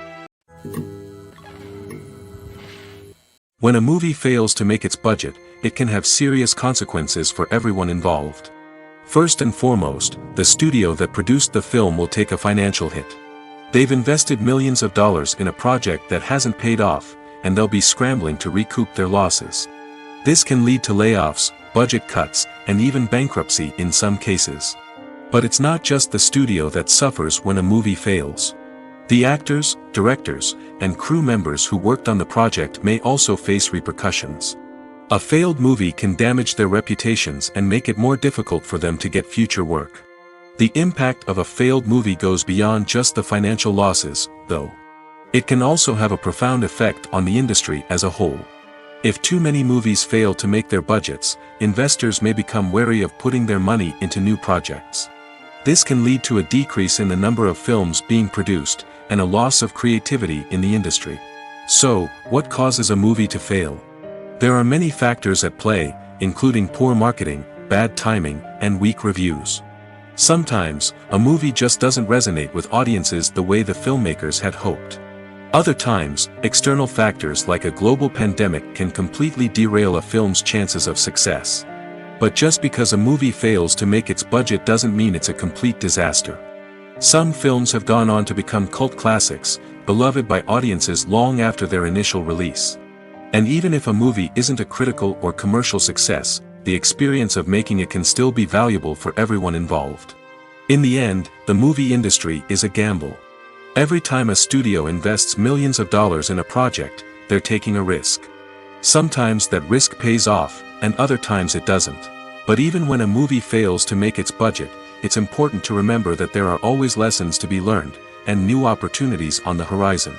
When a movie fails to make its budget, it can have serious consequences for everyone involved. First and foremost, the studio that produced the film will take a financial hit. They've invested millions of dollars in a project that hasn't paid off, and they'll be scrambling to recoup their losses. This can lead to layoffs, budget cuts, and even bankruptcy in some cases. But it's not just the studio that suffers when a movie fails. The actors, directors, and crew members who worked on the project may also face repercussions. A failed movie can damage their reputations and make it more difficult for them to get future work. The impact of a failed movie goes beyond just the financial losses, though. It can also have a profound effect on the industry as a whole. If too many movies fail to make their budgets, investors may become wary of putting their money into new projects. This can lead to a decrease in the number of films being produced, and a loss of creativity in the industry. So, what causes a movie to fail? There are many factors at play, including poor marketing, bad timing, and weak reviews. Sometimes, a movie just doesn't resonate with audiences the way the filmmakers had hoped. Other times, external factors like a global pandemic can completely derail a film's chances of success. But just because a movie fails to make its budget doesn't mean it's a complete disaster. Some films have gone on to become cult classics, beloved by audiences long after their initial release. And even if a movie isn't a critical or commercial success, the experience of making it can still be valuable for everyone involved. In the end, the movie industry is a gamble. Every time a studio invests millions of dollars in a project, they're taking a risk. Sometimes that risk pays off, and other times it doesn't. But even when a movie fails to make its budget, it's important to remember that there are always lessons to be learned, and new opportunities on the horizon.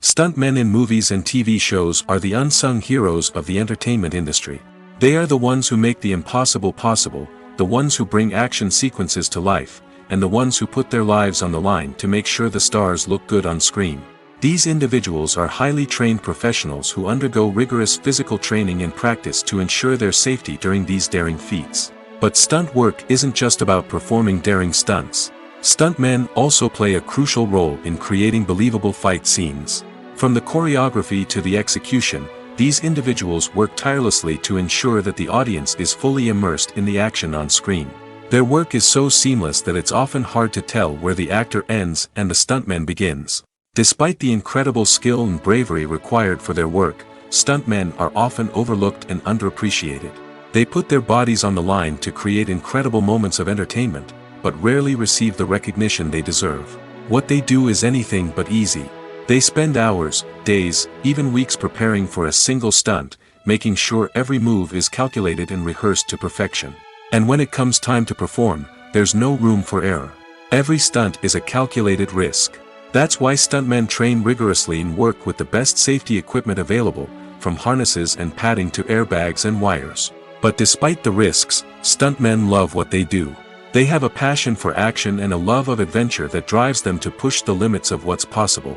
Stuntmen in movies and TV shows are the unsung heroes of the entertainment industry. They are the ones who make the impossible possible, the ones who bring action sequences to life, and the ones who put their lives on the line to make sure the stars look good on screen. These individuals are highly trained professionals who undergo rigorous physical training and practice to ensure their safety during these daring feats. But stunt work isn't just about performing daring stunts. Stuntmen also play a crucial role in creating believable fight scenes. From the choreography to the execution, these individuals work tirelessly to ensure that the audience is fully immersed in the action on screen. Their work is so seamless that it's often hard to tell where the actor ends and the stuntman begins. Despite the incredible skill and bravery required for their work, stuntmen are often overlooked and underappreciated. They put their bodies on the line to create incredible moments of entertainment, but rarely receive the recognition they deserve. What they do is anything but easy. They spend hours, days, even weeks preparing for a single stunt, making sure every move is calculated and rehearsed to perfection. And when it comes time to perform, there's no room for error. Every stunt is a calculated risk. That's why stuntmen train rigorously and work with the best safety equipment available, from harnesses and padding to airbags and wires. But despite the risks, stuntmen love what they do. They have a passion for action and a love of adventure that drives them to push the limits of what's possible.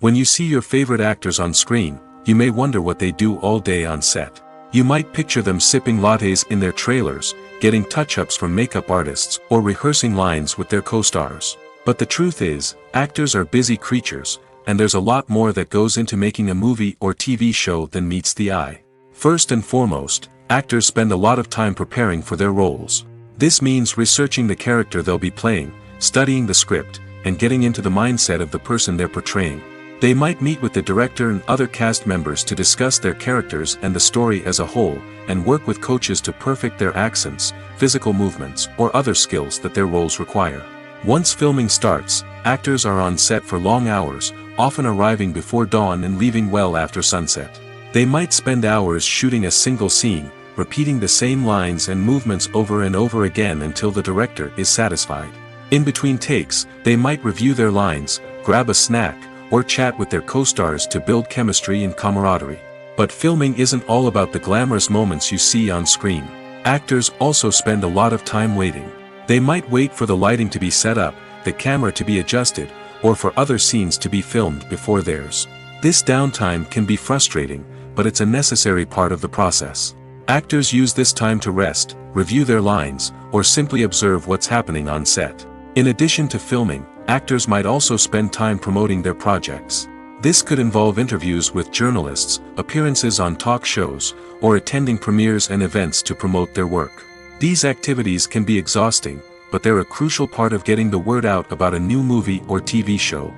When you see your favorite actors on screen, you may wonder what they do all day on set. You might picture them sipping lattes in their trailers, getting touch-ups from makeup artists, or rehearsing lines with their co-stars. But the truth is, actors are busy creatures, and there's a lot more that goes into making a movie or TV show than meets the eye. First and foremost, actors spend a lot of time preparing for their roles. This means researching the character they'll be playing, studying the script, and getting into the mindset of the person they're portraying. They might meet with the director and other cast members to discuss their characters and the story as a whole, and work with coaches to perfect their accents, physical movements, or other skills that their roles require. Once filming starts, actors are on set for long hours, often arriving before dawn and leaving well after sunset. They might spend hours shooting a single scene, repeating the same lines and movements over and over again until the director is satisfied. In between takes, they might review their lines, grab a snack, or chat with their co-stars to build chemistry and camaraderie. But filming isn't all about the glamorous moments you see on screen. Actors also spend a lot of time waiting. They might wait for the lighting to be set up, the camera to be adjusted, or for other scenes to be filmed before theirs. This downtime can be frustrating, but it's a necessary part of the process. Actors use this time to rest, review their lines, or simply observe what's happening on set. In addition to filming, actors might also spend time promoting their projects. This could involve interviews with journalists, appearances on talk shows, or attending premieres and events to promote their work. These activities can be exhausting, but they're a crucial part of getting the word out about a new movie or TV show.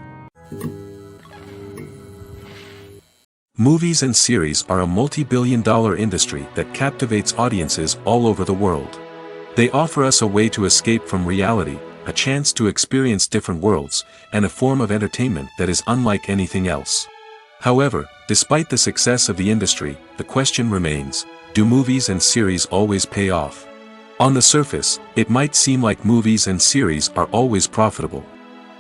Movies and series are a multi-billion-dollar industry that captivates audiences all over the world. They offer us a way to escape from reality, a chance to experience different worlds, and a form of entertainment that is unlike anything else. However, despite the success of the industry, the question remains, do movies and series always pay off? On the surface, it might seem like movies and series are always profitable.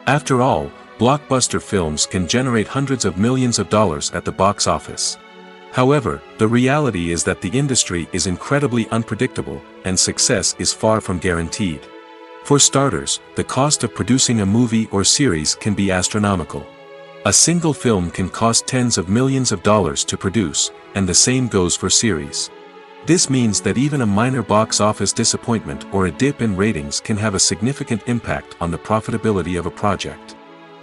After all, blockbuster films can generate hundreds of millions of dollars at the box office. However, the reality is that the industry is incredibly unpredictable, and success is far from guaranteed. For starters, the cost of producing a movie or series can be astronomical. A single film can cost tens of millions of dollars to produce, and the same goes for series. This means that even a minor box office disappointment or a dip in ratings can have a significant impact on the profitability of a project.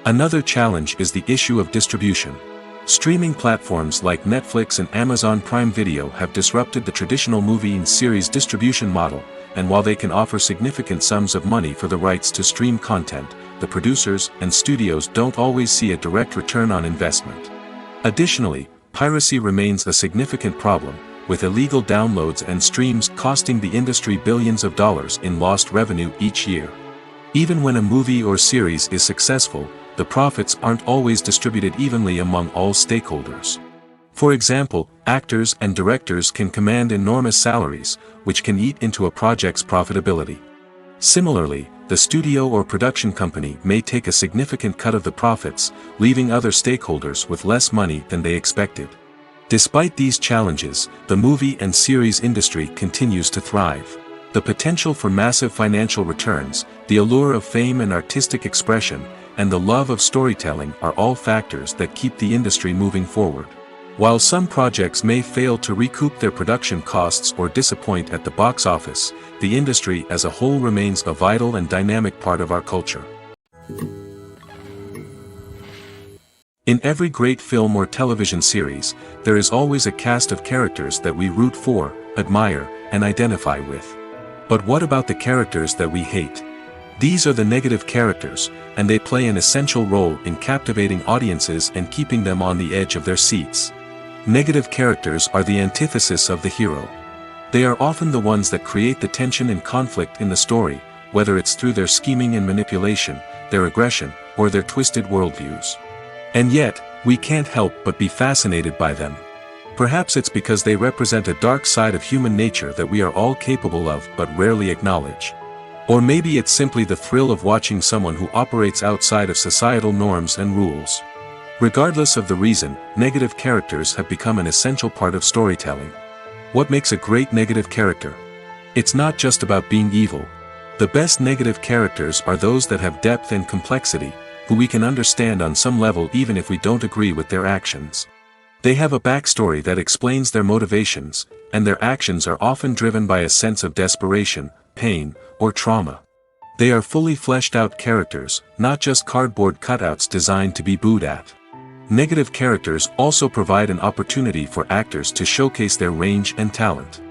Another challenge is the issue of distribution. Streaming platforms like Netflix and Amazon Prime Video have disrupted the traditional movie and series distribution model, and while they can offer significant sums of money for the rights to stream content, the producers and studios don't always see a direct return on investment. Additionally, piracy remains a significant problem, with illegal downloads and streams costing the industry billions of dollars in lost revenue each year. Even when a movie or series is successful, the profits aren't always distributed evenly among all stakeholders. For example, actors and directors can command enormous salaries, which can eat into a project's profitability. Similarly, the studio or production company may take a significant cut of the profits, leaving other stakeholders with less money than they expected. Despite these challenges, the movie and series industry continues to thrive. The potential for massive financial returns, the allure of fame and artistic expression, and the love of storytelling are all factors that keep the industry moving forward. While some projects may fail to recoup their production costs or disappoint at the box office, the industry as a whole remains a vital and dynamic part of our culture. In every great film or television series, there is always a cast of characters that we root for, admire, and identify with. But what about the characters that we hate? These are the negative characters, and they play an essential role in captivating audiences and keeping them on the edge of their seats. Negative characters are the antithesis of the hero. They are often the ones that create the tension and conflict in the story, whether it's through their scheming and manipulation, their aggression, or their twisted worldviews. And yet, we can't help but be fascinated by them. Perhaps it's because they represent a dark side of human nature that we are all capable of but rarely acknowledge. Or maybe it's simply the thrill of watching someone who operates outside of societal norms and rules. Regardless of the reason, negative characters have become an essential part of storytelling. What makes a great negative character? It's not just about being evil. The best negative characters are those that have depth and complexity, who we can understand on some level even if we don't agree with their actions. They have a backstory that explains their motivations, and their actions are often driven by a sense of desperation, pain, or trauma. They are fully fleshed out characters, not just cardboard cutouts designed to be booed at. Negative characters also provide an opportunity for actors to showcase their range and talent.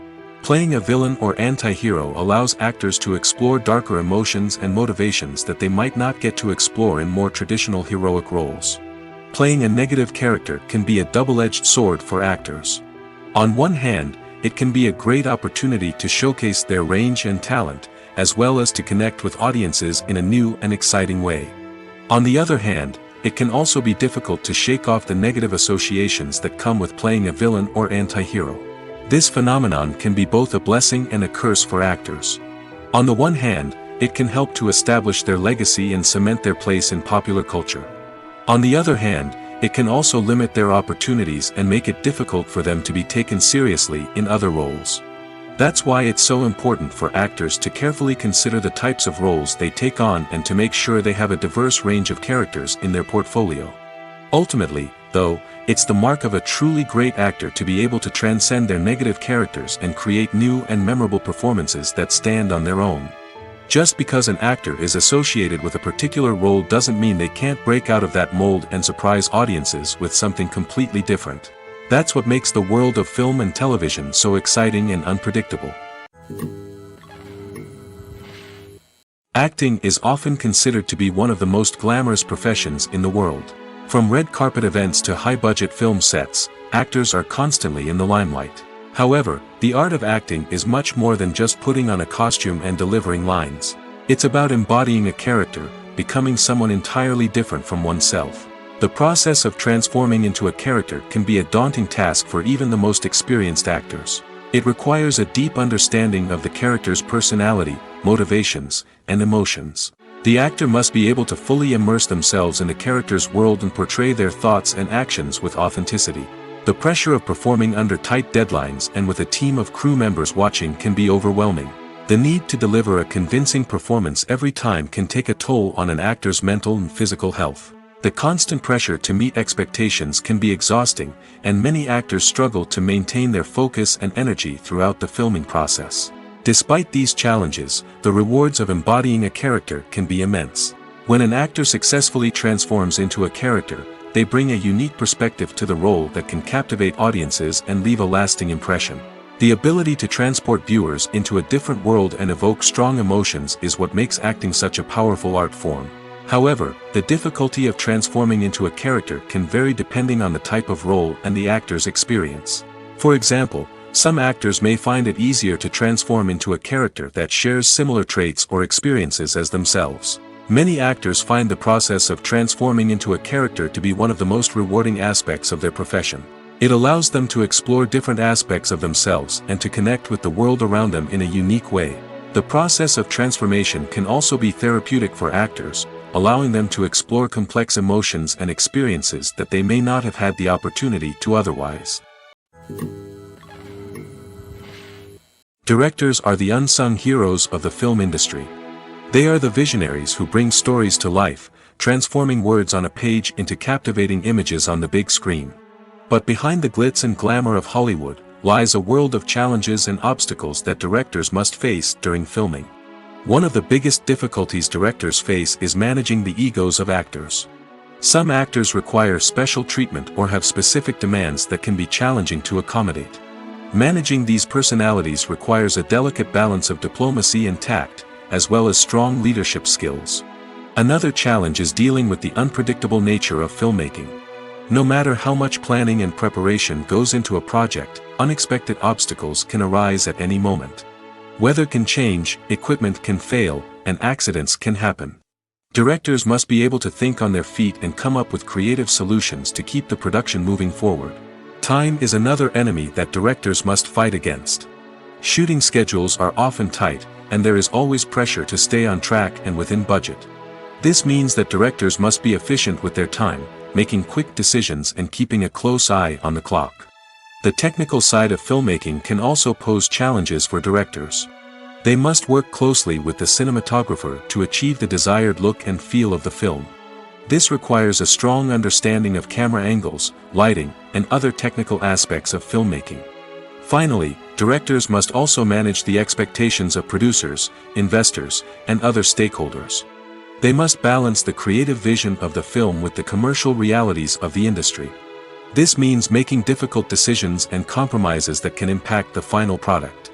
Playing a villain or anti-hero allows actors to explore darker emotions and motivations that they might not get to explore in more traditional heroic roles. Playing a negative character can be a double-edged sword for actors. On one hand, it can be a great opportunity to showcase their range and talent, as well as to connect with audiences in a new and exciting way. On the other hand, it can also be difficult to shake off the negative associations that come with playing a villain or anti-hero. This phenomenon can be both a blessing and a curse for actors. On the one hand, it can help to establish their legacy and cement their place in popular culture. On the other hand, it can also limit their opportunities and make it difficult for them to be taken seriously in other roles. That's why it's so important for actors to carefully consider the types of roles they take on and to make sure they have a diverse range of characters in their portfolio. Ultimately, though, it's the mark of a truly great actor to be able to transcend their negative characters and create new and memorable performances that stand on their own. Just because an actor is associated with a particular role doesn't mean they can't break out of that mold and surprise audiences with something completely different. That's what makes the world of film and television so exciting and unpredictable. Acting is often considered to be one of the most glamorous professions in the world. From red carpet events to high-budget film sets, actors are constantly in the limelight. However, the art of acting is much more than just putting on a costume and delivering lines. It's about embodying a character, becoming someone entirely different from oneself. The process of transforming into a character can be a daunting task for even the most experienced actors. It requires a deep understanding of the character's personality, motivations, and emotions. The actor must be able to fully immerse themselves in the character's world and portray their thoughts and actions with authenticity. The pressure of performing under tight deadlines and with a team of crew members watching can be overwhelming. The need to deliver a convincing performance every time can take a toll on an actor's mental and physical health. The constant pressure to meet expectations can be exhausting, and many actors struggle to maintain their focus and energy throughout the filming process. Despite these challenges, the rewards of embodying a character can be immense. When an actor successfully transforms into a character, they bring a unique perspective to the role that can captivate audiences and leave a lasting impression. The ability to transport viewers into a different world and evoke strong emotions is what makes acting such a powerful art form. However, the difficulty of transforming into a character can vary depending on the type of role and the actor's experience. For example, some actors may find it easier to transform into a character that shares similar traits or experiences as themselves. Many actors find the process of transforming into a character to be one of the most rewarding aspects of their profession. It allows them to explore different aspects of themselves and to connect with the world around them in a unique way. The process of transformation can also be therapeutic for actors, allowing them to explore complex emotions and experiences that they may not have had the opportunity to otherwise. Directors are the unsung heroes of the film industry. They are the visionaries who bring stories to life, transforming words on a page into captivating images on the big screen. But behind the glitz and glamour of Hollywood lies a world of challenges and obstacles that directors must face during filming. One of the biggest difficulties directors face is managing the egos of actors. Some actors require special treatment or have specific demands that can be challenging to accommodate. Managing these personalities requires a delicate balance of diplomacy and tact, as well as strong leadership skills. Another challenge is dealing with the unpredictable nature of filmmaking. No matter how much planning and preparation goes into a project, unexpected obstacles can arise at any moment. Weather can change, equipment can fail, and accidents can happen. Directors must be able to think on their feet and come up with creative solutions to keep the production moving forward. Time is another enemy that directors must fight against. Shooting schedules are often tight, and there is always pressure to stay on track and within budget. This means that directors must be efficient with their time, making quick decisions and keeping a close eye on the clock. The technical side of filmmaking can also pose challenges for directors. They must work closely with the cinematographer to achieve the desired look and feel of the film. This requires a strong understanding of camera angles, lighting, and other technical aspects of filmmaking. Finally, directors must also manage the expectations of producers, investors, and other stakeholders. They must balance the creative vision of the film with the commercial realities of the industry. This means making difficult decisions and compromises that can impact the final product.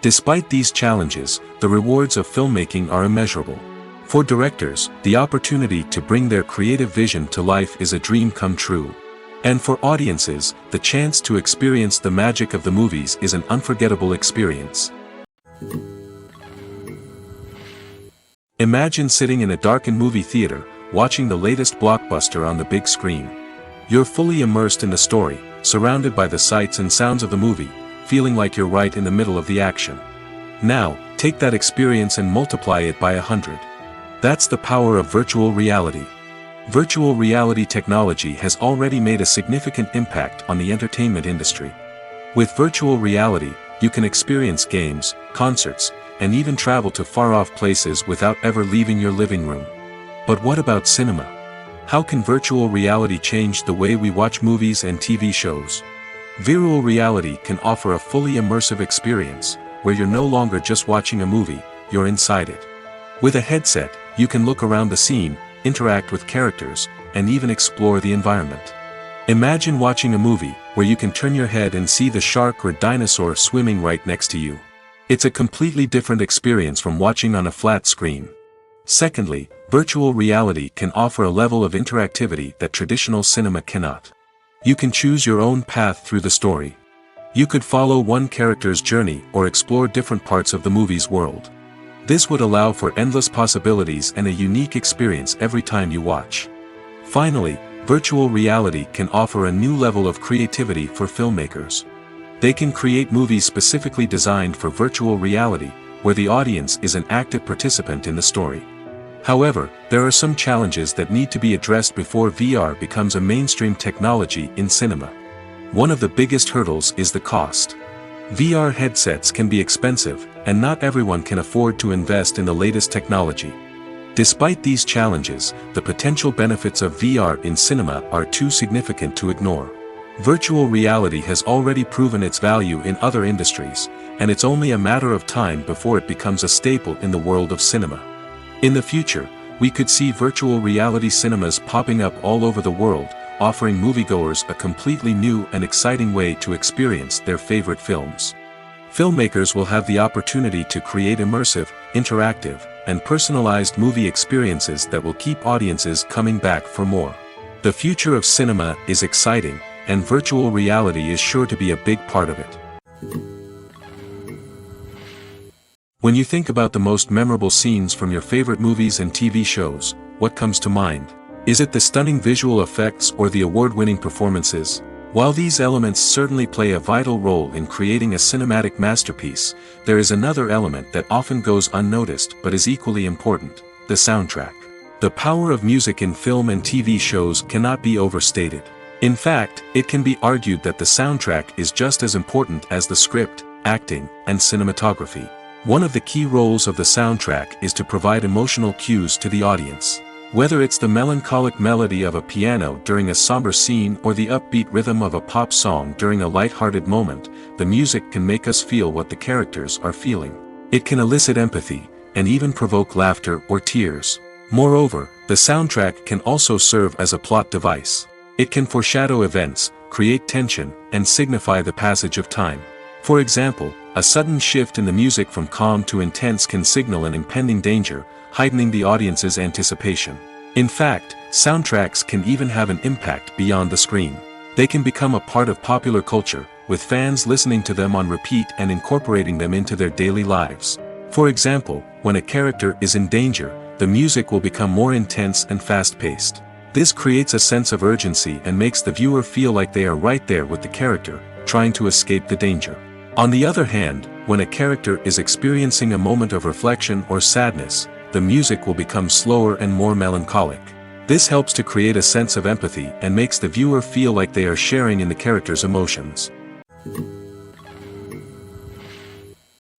Despite these challenges, the rewards of filmmaking are immeasurable. For directors, the opportunity to bring their creative vision to life is a dream come true. And for audiences, the chance to experience the magic of the movies is an unforgettable experience. Imagine sitting in a darkened movie theater, watching the latest blockbuster on the big screen. You're fully immersed in the story, surrounded by the sights and sounds of the movie, feeling like you're right in the middle of the action. Now, take that experience and multiply it by 100. That's the power of virtual reality. Virtual reality technology has already made a significant impact on the entertainment industry. With virtual reality, you can experience games, concerts, and even travel to far-off places without ever leaving your living room. But what about cinema? How can virtual reality change the way we watch movies and TV shows? Virtual reality can offer a fully immersive experience, where you're no longer just watching a movie, you're inside it. With a headset, you can look around the scene, interact with characters, and even explore the environment. Imagine watching a movie, where you can turn your head and see the shark or dinosaur swimming right next to you. It's a completely different experience from watching on a flat screen. Secondly, virtual reality can offer a level of interactivity that traditional cinema cannot. You can choose your own path through the story. You could follow one character's journey or explore different parts of the movie's world. This would allow for endless possibilities and a unique experience every time you watch. Finally, virtual reality can offer a new level of creativity for filmmakers. They can create movies specifically designed for virtual reality, where the audience is an active participant in the story. However, there are some challenges that need to be addressed before VR becomes a mainstream technology in cinema. One of the biggest hurdles is the cost. VR headsets can be expensive, and not everyone can afford to invest in the latest technology. Despite these challenges, the potential benefits of VR in cinema are too significant to ignore. Virtual reality has already proven its value in other industries, and it's only a matter of time before it becomes a staple in the world of cinema. In the future, we could see virtual reality cinemas popping up all over the world, offering moviegoers a completely new and exciting way to experience their favorite films. Filmmakers will have the opportunity to create immersive, interactive, and personalized movie experiences that will keep audiences coming back for more. The future of cinema is exciting, and virtual reality is sure to be a big part of it. When you think about the most memorable scenes from your favorite movies and TV shows, what comes to mind? Is it the stunning visual effects or the award-winning performances? While these elements certainly play a vital role in creating a cinematic masterpiece, there is another element that often goes unnoticed but is equally important: the soundtrack. The power of music in film and TV shows cannot be overstated. In fact, it can be argued that the soundtrack is just as important as the script, acting, and cinematography. One of the key roles of the soundtrack is to provide emotional cues to the audience. Whether it's the melancholic melody of a piano during a somber scene or the upbeat rhythm of a pop song during a light-hearted moment, the music can make us feel what the characters are feeling. It can elicit empathy, and even provoke laughter or tears. Moreover, the soundtrack can also serve as a plot device. It can foreshadow events, create tension, and signify the passage of time. For example, a sudden shift in the music from calm to intense can signal an impending danger, heightening the audience's anticipation. In fact, soundtracks can even have an impact beyond the screen. They can become a part of popular culture, with fans listening to them on repeat and incorporating them into their daily lives. For example, when a character is in danger, the music will become more intense and fast-paced. This creates a sense of urgency and makes the viewer feel like they are right there with the character, trying to escape the danger. On the other hand, when a character is experiencing a moment of reflection or sadness, the music will become slower and more melancholic. This helps to create a sense of empathy and makes the viewer feel like they are sharing in the character's emotions.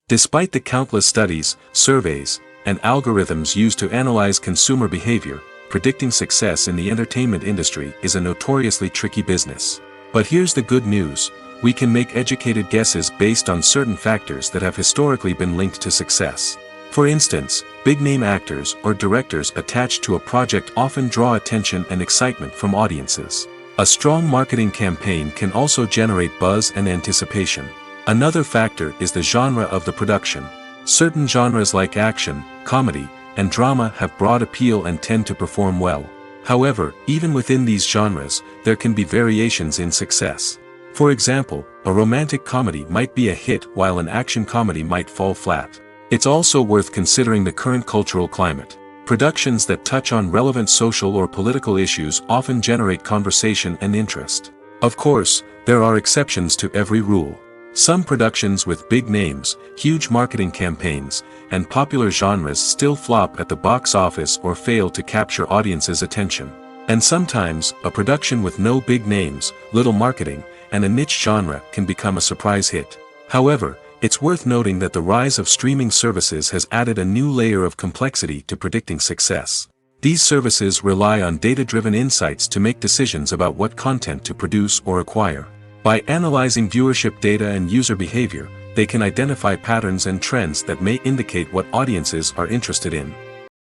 Despite the countless studies, surveys, and algorithms used to analyze consumer behavior, predicting success in the entertainment industry is a notoriously tricky business. But here's the good news: we can make educated guesses based on certain factors that have historically been linked to success. For instance, big-name actors or directors attached to a project often draw attention and excitement from audiences. A strong marketing campaign can also generate buzz and anticipation. Another factor is the genre of the production. Certain genres like action, comedy, and drama have broad appeal and tend to perform well. However, even within these genres, there can be variations in success. For example, a romantic comedy might be a hit while an action comedy might fall flat. It's also worth considering the current cultural climate. Productions that touch on relevant social or political issues often generate conversation and interest. Of course, there are exceptions to every rule. Some productions with big names, huge marketing campaigns, and popular genres still flop at the box office or fail to capture audiences' attention. And sometimes, a production with no big names, little marketing, and a niche genre can become a surprise hit. However, it's worth noting that the rise of streaming services has added a new layer of complexity to predicting success. These services rely on data-driven insights to make decisions about what content to produce or acquire. By analyzing viewership data and user behavior, they can identify patterns and trends that may indicate what audiences are interested in.